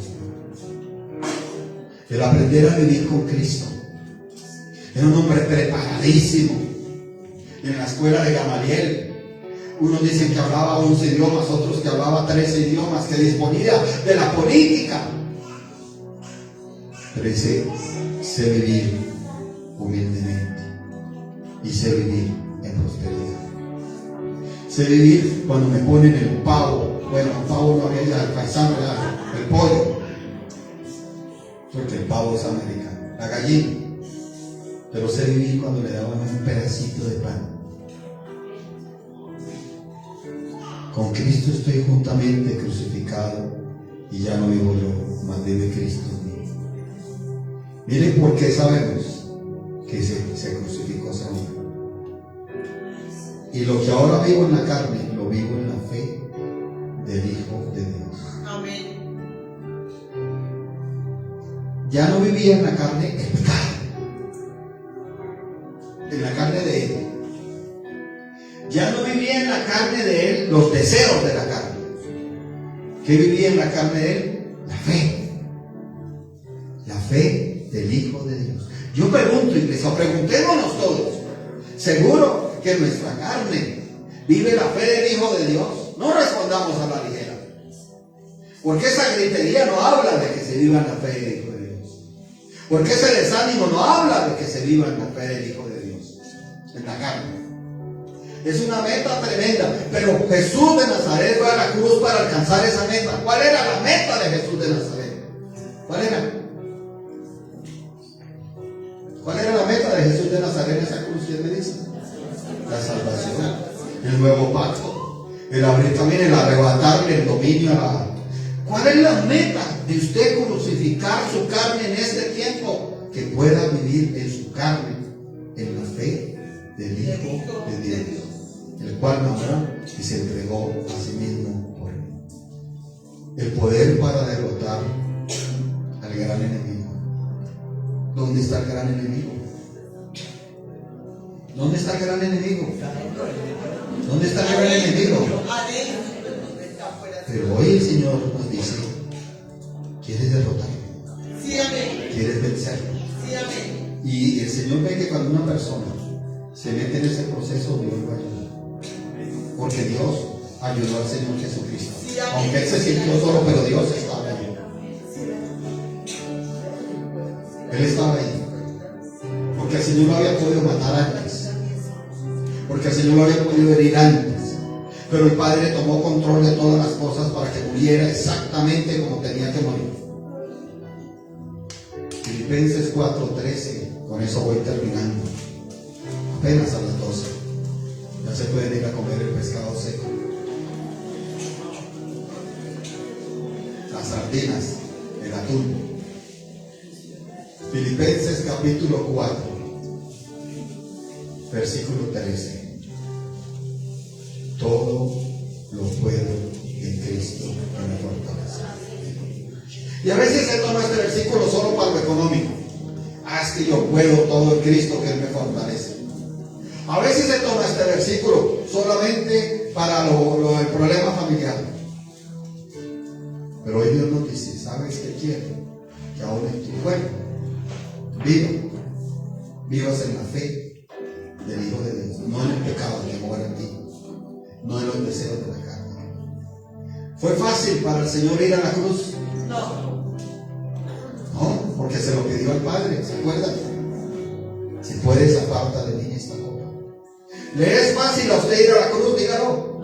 A: El aprender a vivir con Cristo. Era un hombre preparadísimo. En la escuela de Gamaliel, unos dicen que hablaba 11 idiomas, otros que hablaba 13 idiomas, que disponía de la política. Pero dice, sé vivir humildemente y sé vivir en prosperidad. Sé vivir cuando me ponen el pavo. Bueno, el pavo no había ya, el paisano era el pollo, porque el pavo es americano, la gallina. Pero sé vivir cuando le daban un pedacito de pan. Con Cristo estoy juntamente crucificado y ya no vivo yo, mas vive Cristo en mí. Miren por qué sabemos que se crucificó ese hombre. Y lo que ahora vivo en la carne, lo vivo en la fe del Hijo de Dios.
D: Amén.
A: Ya no vivía en la carne el pecado, en la carne de él. Ya no vivía en la carne de él los deseos de la carne. ¿Qué vivía en la carne de él? La fe. La fe del Hijo de Dios. Yo pregunto, iglesia, preguntémonos todos. ¿Seguro que en nuestra carne vive la fe del Hijo de Dios? No respondamos a la ligera. Porque esa gritería no habla de que se viva en la fe del Hijo de Dios. Porque ese desánimo no habla de que se viva en la fe del Hijo de Dios. En la carne. Es una meta tremenda, pero Jesús de Nazaret fue a la cruz para alcanzar esa meta. ¿Cuál era la meta de Jesús de Nazaret? ¿Cuál era? ¿Cuál era la meta de Jesús de Nazaret en esa cruz? ¿Quién me dice? La salvación, el nuevo pacto, el abrir también, el arrebatarle el dominio a la... ¿Cuál es la meta de usted crucificar su carne en este tiempo? Que pueda vivir en su carne, en la fe del Hijo de Dios, el cual nació y se entregó a sí mismo por él. El poder para derrotar al gran enemigo. ¿Dónde está el gran enemigo? ¿Dónde está el gran enemigo? ¿Dónde está el gran enemigo? Pero hoy el Señor nos dice, ¿quieres derrotarlo?
D: Sí, amén.
A: ¿Quieres vencerlo?
D: Sí, amén.
A: Y el Señor ve que cuando una persona se mete en ese proceso, Dios lo ayuda. Porque Dios ayudó al Señor Jesucristo.
D: Sí, amén.
A: Aunque Él se sintió solo, pero Dios estaba ahí. Él estaba ahí. Porque el Señor lo había podido matar antes. Porque el Señor lo había podido herir antes. Pero el Padre tomó control de todas las cosas para que muriera exactamente como tenía que morir. Filipenses 4:13. Con eso voy terminando. Apenas a las 12. Ya se pueden ir a comer el pescado seco. Las sardinas, el atún. Filipenses capítulo 4, versículo 13. Todo lo puedo en Cristo que me fortalece. Y a veces se toma este versículo solo para lo económico. Es que yo puedo todo en Cristo que Él me fortalece. A veces se toma este versículo solamente para el problema familiar. Pero hoy Dios nos dice, ¿sabes qué quiere? Que aún en tu cuerpo vivas en la fe del Hijo de Dios, no en el pecado que mora en ti, no en los deseos de la carne. ¿Fue fácil para el Señor ir a la cruz?
D: No.
A: No, porque se lo pidió al Padre, ¿se acuerdan? Si puedes, aparta de mí esta copa. ¿Le es fácil a usted ir a la cruz? Dígalo.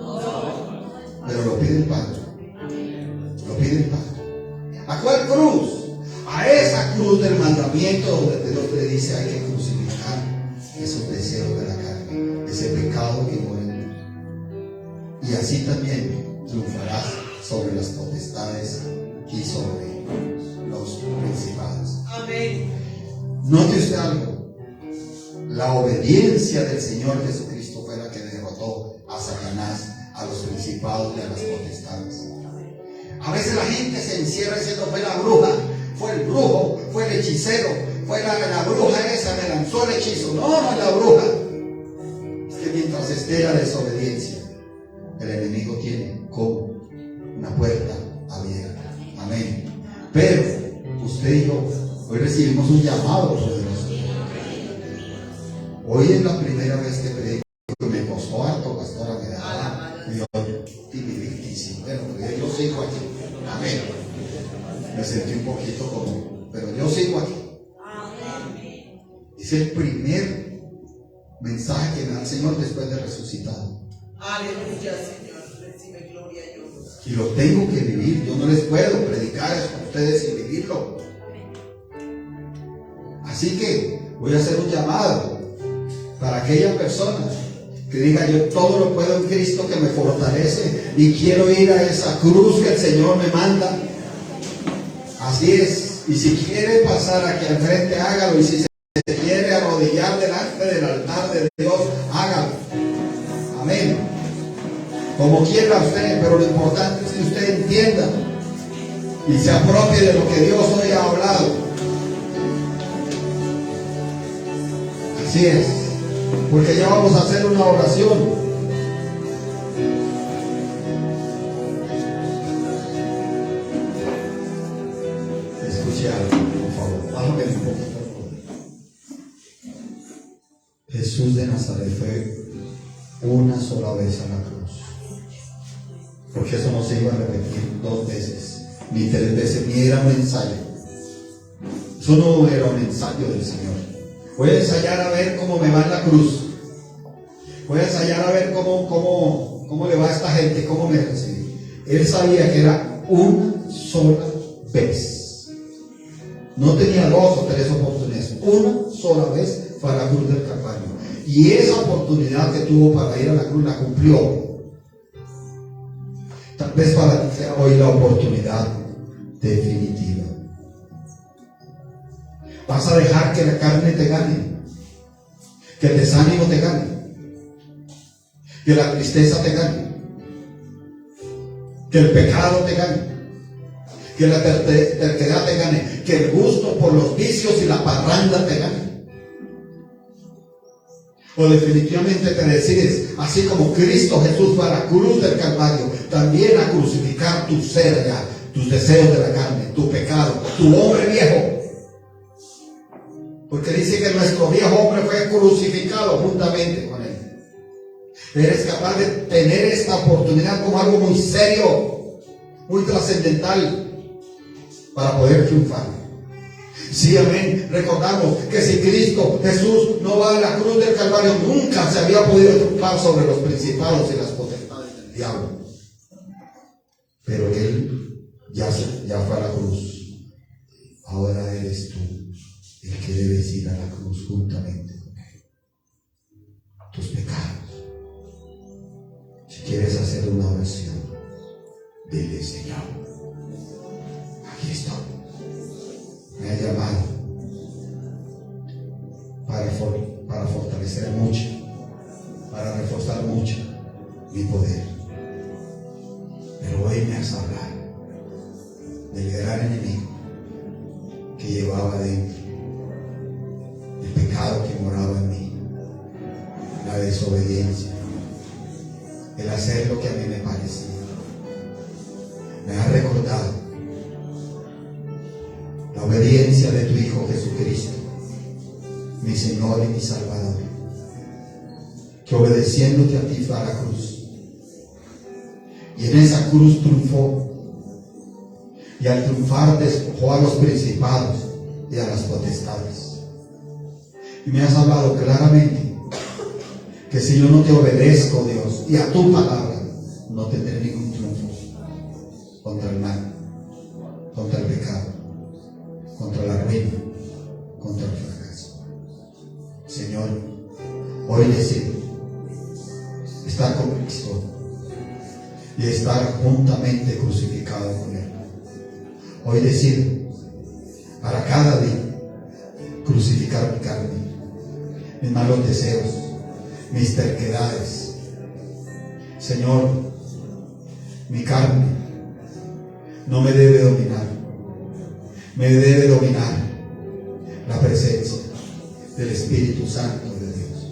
A: mandamiento donde Dios le dice hay que crucificar esos deseos de la carne, ese pecado que mora en ti. Y así también triunfarás sobre las potestades y sobre los principados.
D: Amén.
A: Note usted algo. La obediencia del Señor Jesucristo fue la que derrotó a Satanás, a los principados y a las potestades. A veces la gente se encierra diciendo fue la bruja, fue el brujo, fue el hechicero, fue la bruja esa, me lanzó el hechizo. No, no es la bruja. Es que mientras esté la desobediencia, el enemigo tiene como una puerta abierta. Amén. Pero usted y yo hoy recibimos un llamado poderoso. Hoy es la primera vez que predico. Me costó harto, pastora, me daba timidísimo. Bueno, pero yo sigo aquí. Amén. Me sentí un poquito como, pero yo sigo aquí. Es el primer mensaje que me da el Señor después de resucitado.
D: Aleluya, Señor. Recibe gloria a Dios.
A: Y lo tengo que vivir. Yo no les puedo predicar eso a ustedes sin vivirlo. Así que voy a hacer un llamado para aquella persona que diga yo todo lo puedo en Cristo que me fortalece y quiero ir a esa cruz que el Señor me manda. Así es. Y si quiere pasar aquí al frente, hágalo. Y si se quiere arrodillar delante del altar de Dios, hágalo. Amén. Como quiera usted, pero lo importante es que usted entienda y se apropie de lo que Dios hoy ha hablado. Así es. Porque ya vamos a hacer una oración. Escuche algo, por favor. Bájame un poquito. Jesús de Nazaret fue una sola vez a la cruz. Porque eso no se iba a repetir 2 veces, ni 3 veces, ni era un ensayo. Eso no era un ensayo del Señor. Voy a ensayar a ver cómo me va en la cruz. Voy a ensayar a ver cómo le va a esta gente, cómo me recibe. Él sabía que era una sola vez. No tenía 2 o 3 oportunidades. Una sola vez fue a la cruz del Calvario. Y esa oportunidad que tuvo para ir a la cruz la cumplió. Tal vez para ti sea hoy la oportunidad definitiva. Vas a dejar que la carne te gane, que el desánimo te gane, que la tristeza te gane, que el pecado te gane, que la terquedad te gane, que el gusto por los vicios y la parranda te gane. O definitivamente te decides, así como Cristo Jesús fue a la cruz del Calvario, también a crucificar tu ser ya, tus deseos de la carne, tu pecado, tu hombre viejo. Porque dice que nuestro viejo hombre fue crucificado juntamente con él. Eres capaz de tener esta oportunidad como algo muy serio, muy trascendental, para poder triunfar. Sí, amén. Recordamos que si Cristo Jesús no va a la cruz del Calvario, nunca se había podido triunfar sobre los principados y las potestades del diablo. Pero Él ya fue a la cruz. Ahora eres tú el que debes ir a la cruz juntamente con Él. Tus pecados. Si quieres hacer una oración, dile: Señor, aquí estoy. Me ha llamado para fortalecer mucho, para reforzar mucho mi poder. Pero hoy me has hablado del gran enemigo que llevaba dentro, el pecado que moraba en mí, la desobediencia, el hacer lo que a mí me parecía. Me ha recordado la obediencia de tu Hijo Jesucristo, mi Señor y mi Salvador, que obedeciéndote a ti fue a la cruz, y en esa cruz triunfó, y al triunfar despojó a los principados y a las potestades. Y me has hablado claramente que si yo no te obedezco, Dios, y a tu palabra, no tendré ningún triunfo contra el mal, contra el pecado, contra la ruina, con Cristo y estar juntamente crucificado con Él. Hoy decido para cada día crucificar mi carne, mis malos deseos, mis terquedades. Señor, mi carne no me debe dominar, me debe dominar la presencia del Espíritu Santo de Dios.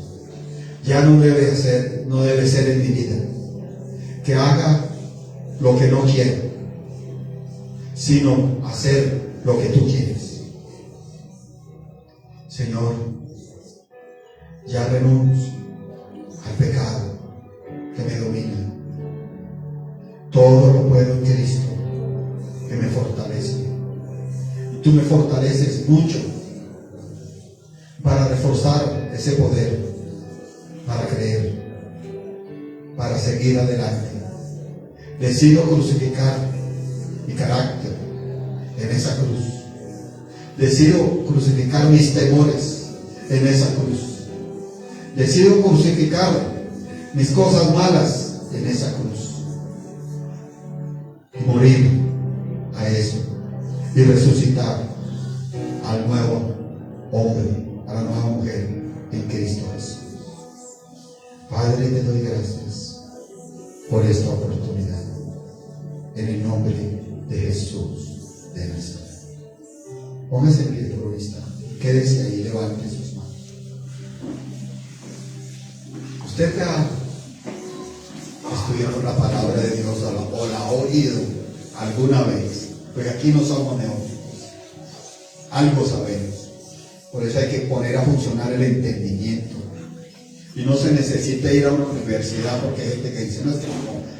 A: Ya no debe ser en mi vida que haga lo que no quiero, sino hacer lo que tú quieres. Señor, ya renuncio al pecado que me domina. Todo lo puedo en Cristo que me fortalece. Y tú me fortaleces mucho para reforzar ese poder, para creer, para seguir adelante. Decido crucificar mi carácter en esa cruz. Decido crucificar mis temores en esa cruz. Decido crucificar mis cosas malas en esa cruz. Y morir a eso. Y resucitar al nuevo hombre, a la nueva mujer en Cristo Jesús. Padre, te doy gracias por esta oportunidad. En el nombre de Jesús de Nazaret. Póngase en pie por un instante. Quédese ahí, levante sus manos. Usted ha estudiado la palabra de Dios o la ha oído alguna vez, porque aquí no somos neófitos. Algo sabemos. Por eso hay que poner a funcionar el entendimiento. Y no se necesita ir a una universidad, porque hay gente que dice, no, es que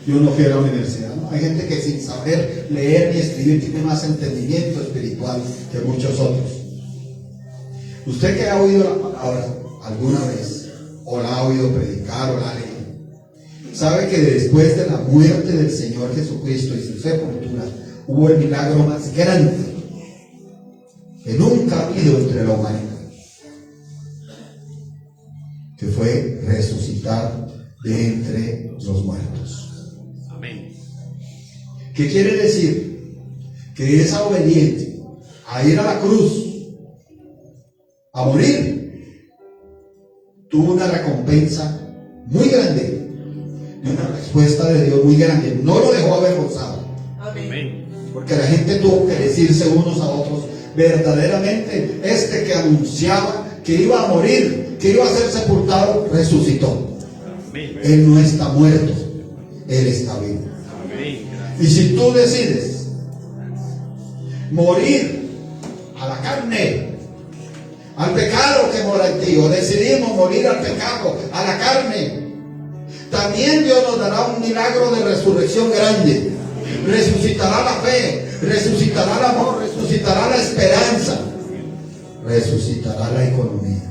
A: yo no fui a la universidad. No, hay gente que sin saber leer ni escribir tiene más entendimiento espiritual que muchos otros. Usted que ha oído la palabra alguna vez, o la ha oído predicar, o la ha leído, sabe que después de la muerte del Señor Jesucristo y su sepultura, hubo el milagro más grande que nunca ha habido entre la humanidad, que fue resucitar de entre los muertos.
C: Amén.
A: ¿Qué quiere decir? Que esa obediencia a ir a la cruz, a morir, tuvo una recompensa muy grande y una respuesta de Dios muy grande. No lo dejó avergonzado.
C: Amén.
A: Porque la gente tuvo que decirse unos a otros, verdaderamente este que anunciaba que iba a morir, que iba a ser sepultado, resucitó.
C: Amén.
A: Él no está muerto, Él está vivo.
C: Amén.
A: Y si tú decides morir a la carne, al pecado que mora en ti, o decidimos morir al pecado, a la carne, también Dios nos dará un milagro de resurrección grande. Resucitará la fe, resucitará el amor, resucitará la esperanza, resucitará la economía.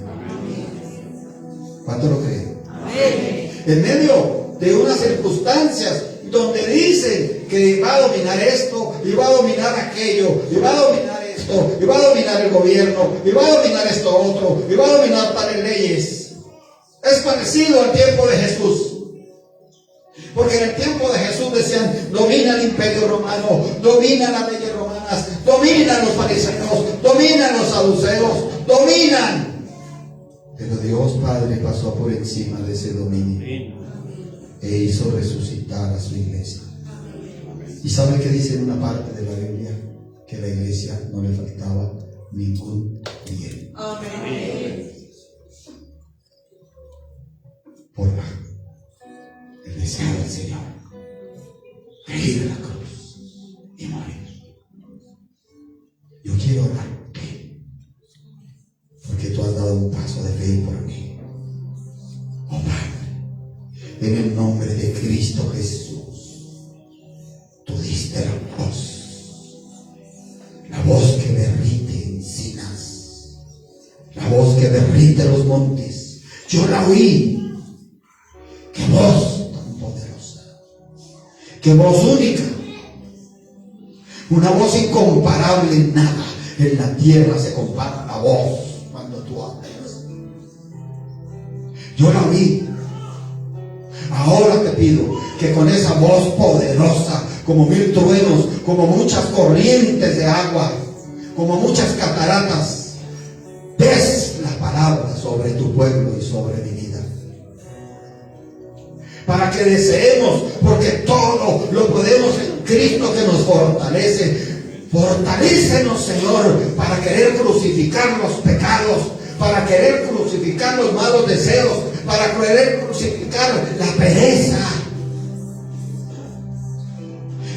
A: ¿Cuánto lo creen? En medio de unas circunstancias donde dicen que va a dominar esto, y va a dominar aquello, y va a dominar esto, y va a dominar el gobierno, y va a dominar esto otro, y va a dominar tales leyes. Es parecido al tiempo de Jesús. Porque en el tiempo de Jesús decían, domina el imperio romano, domina las leyes romanas, dominan los fariseos, dominan los saduceos, dominan. Pero Dios Padre pasó por encima de ese dominio e hizo resucitar a su iglesia. ¿Y sabe qué dice en una parte de la Biblia? Que a la iglesia no le faltaba ningún bien.
D: Amén.
A: Por el deseo del Señor de ir a la cruz y morir. Yo quiero orar por ti, porque tú has dado un paso de fe por mí. Oh Padre, en el nombre de Cristo Jesús, tú diste la voz que derrite encinas, la voz que derrite los montes. Yo la oí. ¡Qué voz tan poderosa! ¡Qué voz única! Una voz incomparable en nada. En la tierra se compara la voz cuando tú hablas. Yo la oí. Ahora te pido que con esa voz poderosa, como 1000 truenos, como muchas corrientes de agua, como muchas cataratas, des la palabra sobre tu pueblo y sobre mi vida. Para que deseemos, porque todo lo podemos en Cristo que nos fortalece. Fortalécenos, Señor, para querer crucificar los pecados, para querer crucificar los malos deseos, para querer crucificar la pereza.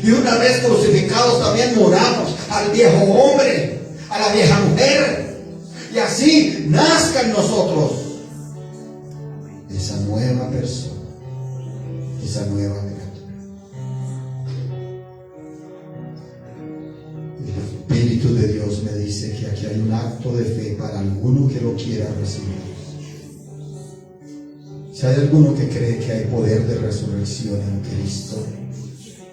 A: Y una vez crucificados también muramos al viejo hombre, a la vieja mujer. Y así nazca en nosotros esa nueva persona, esa nueva criatura. El Espíritu de Dios me dice que aquí hay un acto de fe para alguno que lo quiera recibir. Si hay alguno que cree que hay poder de resurrección en Cristo,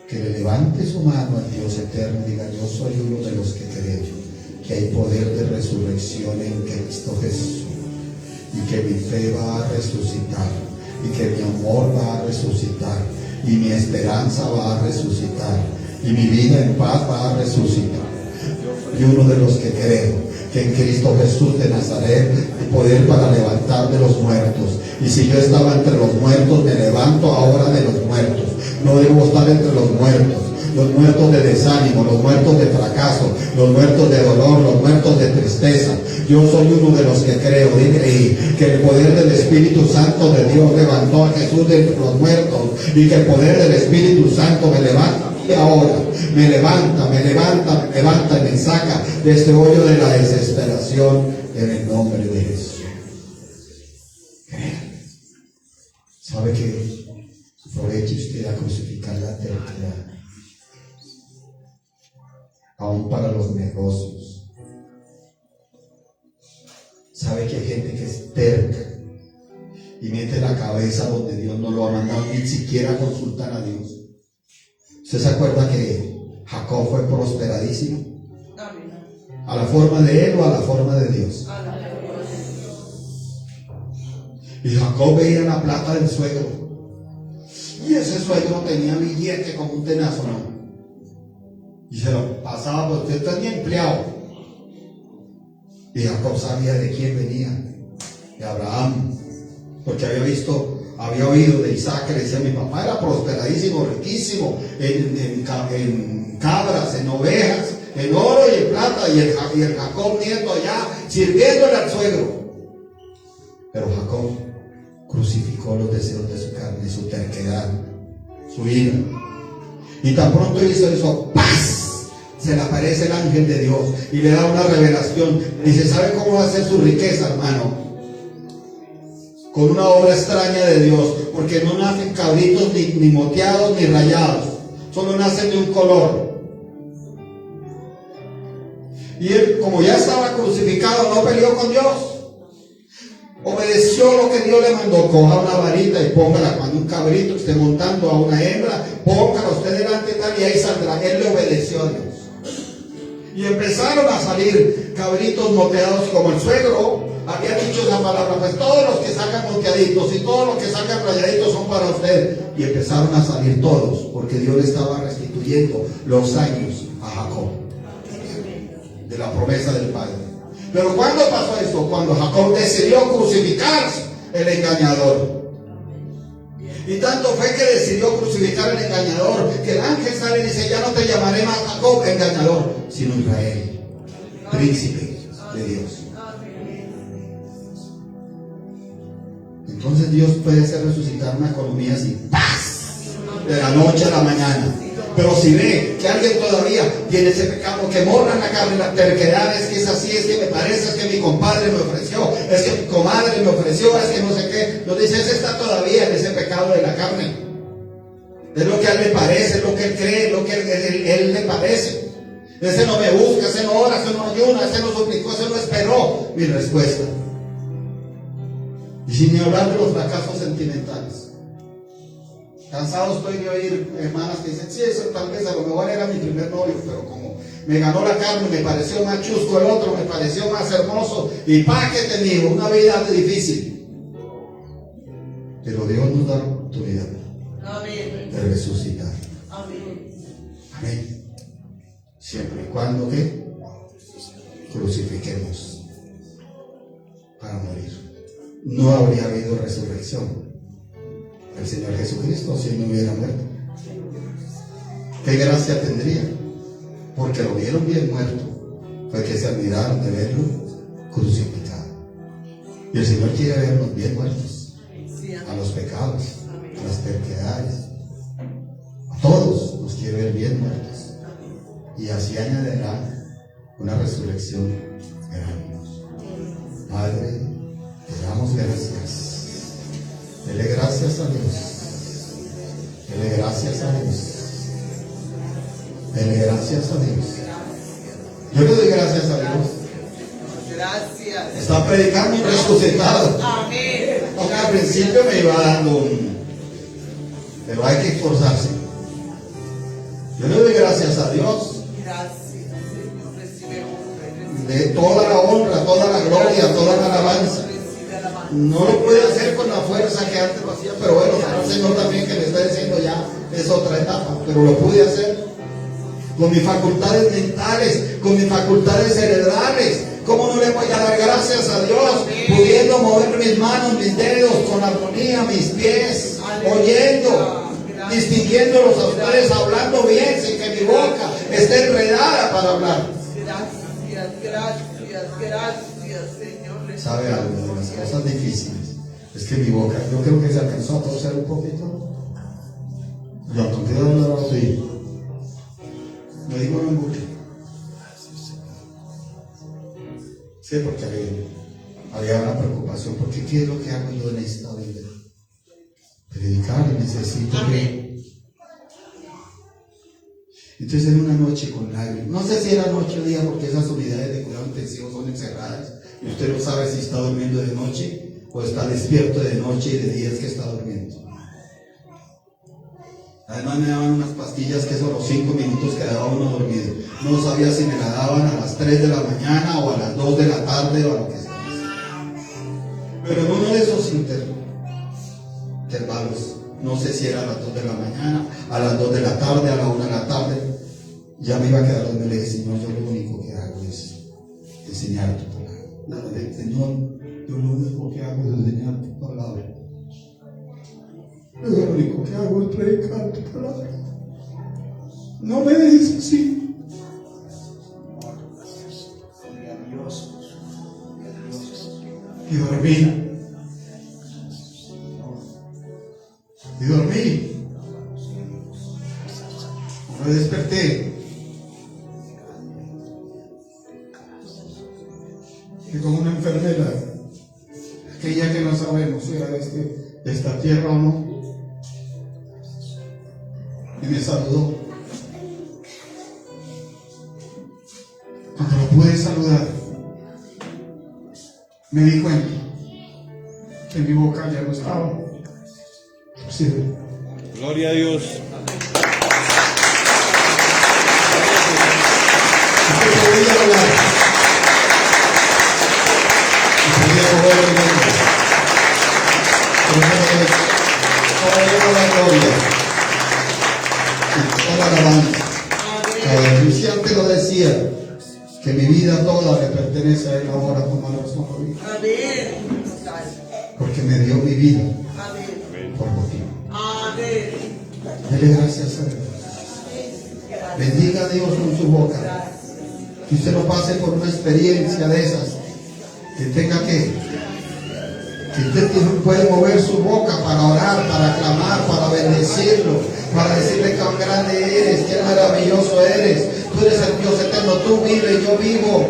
A: que le levante su mano al Dios eterno y diga: yo soy uno de los que creo que hay poder de resurrección en Cristo Jesús, y que mi fe va a resucitar, y que mi amor va a resucitar, y mi esperanza va a resucitar, y mi vida en paz va a resucitar. Y uno de los que creo que en Cristo Jesús de Nazaret hay poder para levantar de los muertos. Y si yo estaba entre los muertos, me levanto ahora de los muertos. No debo estar entre los muertos de desánimo, los muertos de fracaso, los muertos de dolor, los muertos de tristeza. Yo soy uno de los que creo, dile, que el poder del Espíritu Santo de Dios levantó a Jesús de entre los muertos, y que el poder del Espíritu Santo me levanta. Y ahora me levanta y me saca de este hoyo de la desesperación en el nombre de Jesús. ¿Sabe que aproveche usted a crucificar la terquedad? Aún para los negocios. ¿Sabe que hay gente que es terca y mete la cabeza donde Dios no lo ha mandado, ni siquiera consultar a Dios? ¿Usted se acuerda que Jacob fue prosperadísimo? ¿A la forma de él o a la forma de Dios? Y Jacob veía la plata del suegro, y ese suegro tenía billete como un tenazo, ¿no? Y se lo pasaba, pues usted tenía empleado. Y Jacob sabía de quién venía, de Abraham, porque había oído de Isaac, que le decía: mi papá era prosperadísimo, riquísimo, en cabras, en ovejas, en oro y en plata, y el Jacob nieto allá sirviéndole al suegro. Pero Jacob crucificó los deseos de su carne, su terquedad, su ira. Y tan pronto hizo eso, ¡paz!, se le aparece el ángel de Dios y le da una revelación. Dice: ¿sabe cómo va a ser su riqueza, hermano? Con una obra extraña de Dios, porque no nacen cabritos ni moteados ni rayados, solo nacen de un color. Y él, como ya estaba crucificado, no peleó con Dios, obedeció lo que Dios le mandó. Coja una varita y póngala cuando un cabrito esté montando a una hembra, póngala usted delante tal, y ahí saldrá. Él le obedeció a Dios. Y empezaron a salir cabritos moteados, como el suegro había dicho esa palabra: pues todos los que sacan moteaditos y todos los que sacan rayaditos son para usted. Y empezaron a salir todos, porque Dios le estaba restituyendo los años a Jacob de la promesa del Padre. Pero ¿cuándo pasó esto? Cuando Jacob decidió crucificar el engañador. Y tanto fue que decidió crucificar al engañador, que el ángel sale y dice: ya no te llamaré más Jacob, engañador, sino Israel, príncipe de Dios. Entonces Dios puede hacer resucitar una economía así, ¡paz!, de la noche a la mañana. Pero si ve que alguien todavía tiene ese pecado que morra en la carne, la terquedad, es que es así, es que me parece, es que mi compadre me ofreció, es que mi comadre me ofreció, es que no sé qué, nos dice: ese está todavía en ese pecado de la carne. Es lo que a él le parece, es lo que él cree, es lo que él le parece. Ese no me busca, ese no ora, ese no ayuna, ese no suplicó, ese no esperó mi respuesta. Y sin ni hablar de los fracasos sentimentales. Cansado estoy de oír hermanas que dicen: sí, eso tal vez a lo mejor era mi primer novio, pero como me ganó la carne, me pareció más chusco el otro, me pareció más hermoso, y pa' que te digo, una vida difícil. Pero Dios nos da la oportunidad de resucitar.
D: Amén.
A: Amén. Siempre y cuando que crucifiquemos para morir. No habría habido resurrección del Señor Jesucristo si Él no hubiera muerto. ¿Qué gracia tendría? Porque lo vieron bien muerto. Fue que se admiraron de verlo crucificado. Y el Señor quiere vernos bien muertos a los pecados, a las terquedades. A todos nos quiere ver bien muertos. Y así añadirá una resurrección grande. Padre, te damos gracias. Dele gracias a Dios. Dele gracias a Dios. Dele gracias a Dios. Yo le doy gracias a Dios.
D: Gracias.
A: Está predicando un resucitado.
D: Amén.
A: Aunque al principio me iba dando un... Pero hay que esforzarse. Yo le doy gracias a Dios.
D: Gracias, Señor. Recibe honra.
A: De toda la honra, toda la gloria, toda la alabanza.
D: Recibe alabanza.
A: No lo puede hacer con la fuerza que antes lo hacía, pero bueno, el Señor también que me está diciendo ya es otra etapa, pero lo pude hacer con mis facultades mentales, con mis facultades cerebrales. ¿Cómo no le voy a dar gracias a Dios? Pudiendo mover mis manos, mis dedos, con armonía, mis pies, oyendo, distinguiéndolos a ustedes, hablando bien, sin que mi boca esté enredada para hablar.
D: Gracias, Señor.
A: ¿Sabe algo de las cosas difíciles? Es que mi boca, yo creo que se alcanzó a torcer un poquito. Yo con cuidado no lo estoy. Me digo no mucho. Sí, porque había una preocupación. Porque ¿qué es lo que hago yo en esta vida? Predicar, necesito que... Entonces en una noche con lágrimas, no sé si era noche o día, porque esas unidades de cuidado intensivo son encerradas y usted no sabe si está durmiendo de noche o está despierto de noche y de día es que está durmiendo. Además me daban unas pastillas que son los 5 minutos quedaba uno dormido. No sabía si me la daban a las 3 de la mañana o a las 2 de la tarde o a lo que sea. Pero en uno de esos intervalos, no sé si era a las 2 de la mañana, a las 2 de la tarde, a la 1 de la tarde, ya me iba a quedar donde le dije, Señor, yo lo único que hago es enseñar tu palabra. Señor, yo lo único que hago es enseñar tu palabra. Yo lo único que hago es predicar tu palabra. No me dejes así. Y dormí. Y dormí. Me desperté. Y como una enfermera, aquella que no sabemos si era de esta tierra o no, y me saludó. Cuando lo pude saludar, me di cuenta que mi boca ya no estaba. Sí.
C: Gloria a Dios.
A: Podía hablar. Podía mover el mundo. Toda la gloria. Toda la alabanza. Luis antes lo decía, que mi vida toda le pertenece a Él ahora como a los hombres.
D: Amén.
A: Porque me dio mi vida
D: Amén.
A: por motivo.
D: Amén.
A: Dele gracias a Dios. Bendiga a Dios con su boca. Que usted no pase por una experiencia de esas. Que tenga que usted puede mover su boca para orar, para clamar, para bendecirlo, para decirle cuán grande eres, qué maravilloso eres. Tú eres el Dios eterno, tú vives, yo vivo.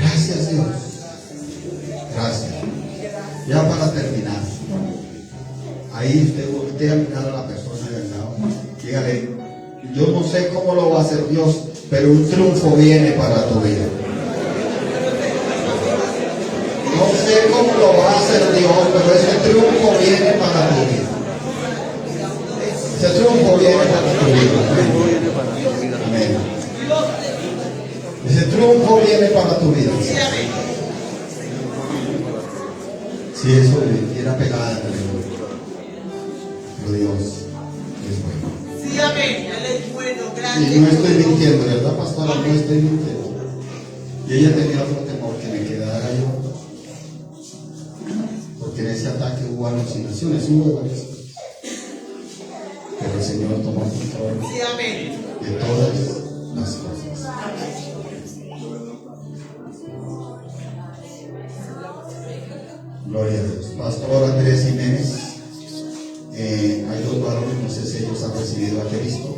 A: Gracias Dios. Gracias. Ya para terminar. Ahí usted voltea a mirar a la persona de al lado. Dígale, yo no sé cómo lo va a hacer Dios, pero un triunfo viene para tu vida. No sé cómo lo va a hacer Dios, pero ese triunfo viene para tu vida. Ese triunfo viene para tu vida. Amén. Ese triunfo viene para tu vida. Si eso le quiera pegada, pero Dios es bueno.
D: Sí, amén. Él es bueno, grande.
A: Y no estoy mintiendo, ¿verdad, pastora? No estoy mintiendo. Y ella tenía otro temor, que me quedara yo. Porque en ese ataque hubo alucinaciones, hubo varias cosas. Pero el Señor tomó control
D: Sí, amén.
A: de todas las cosas. Gloria a Dios. Pastor Andrés Jiménez, hay dos varones, no sé si ellos han recibido a Cristo.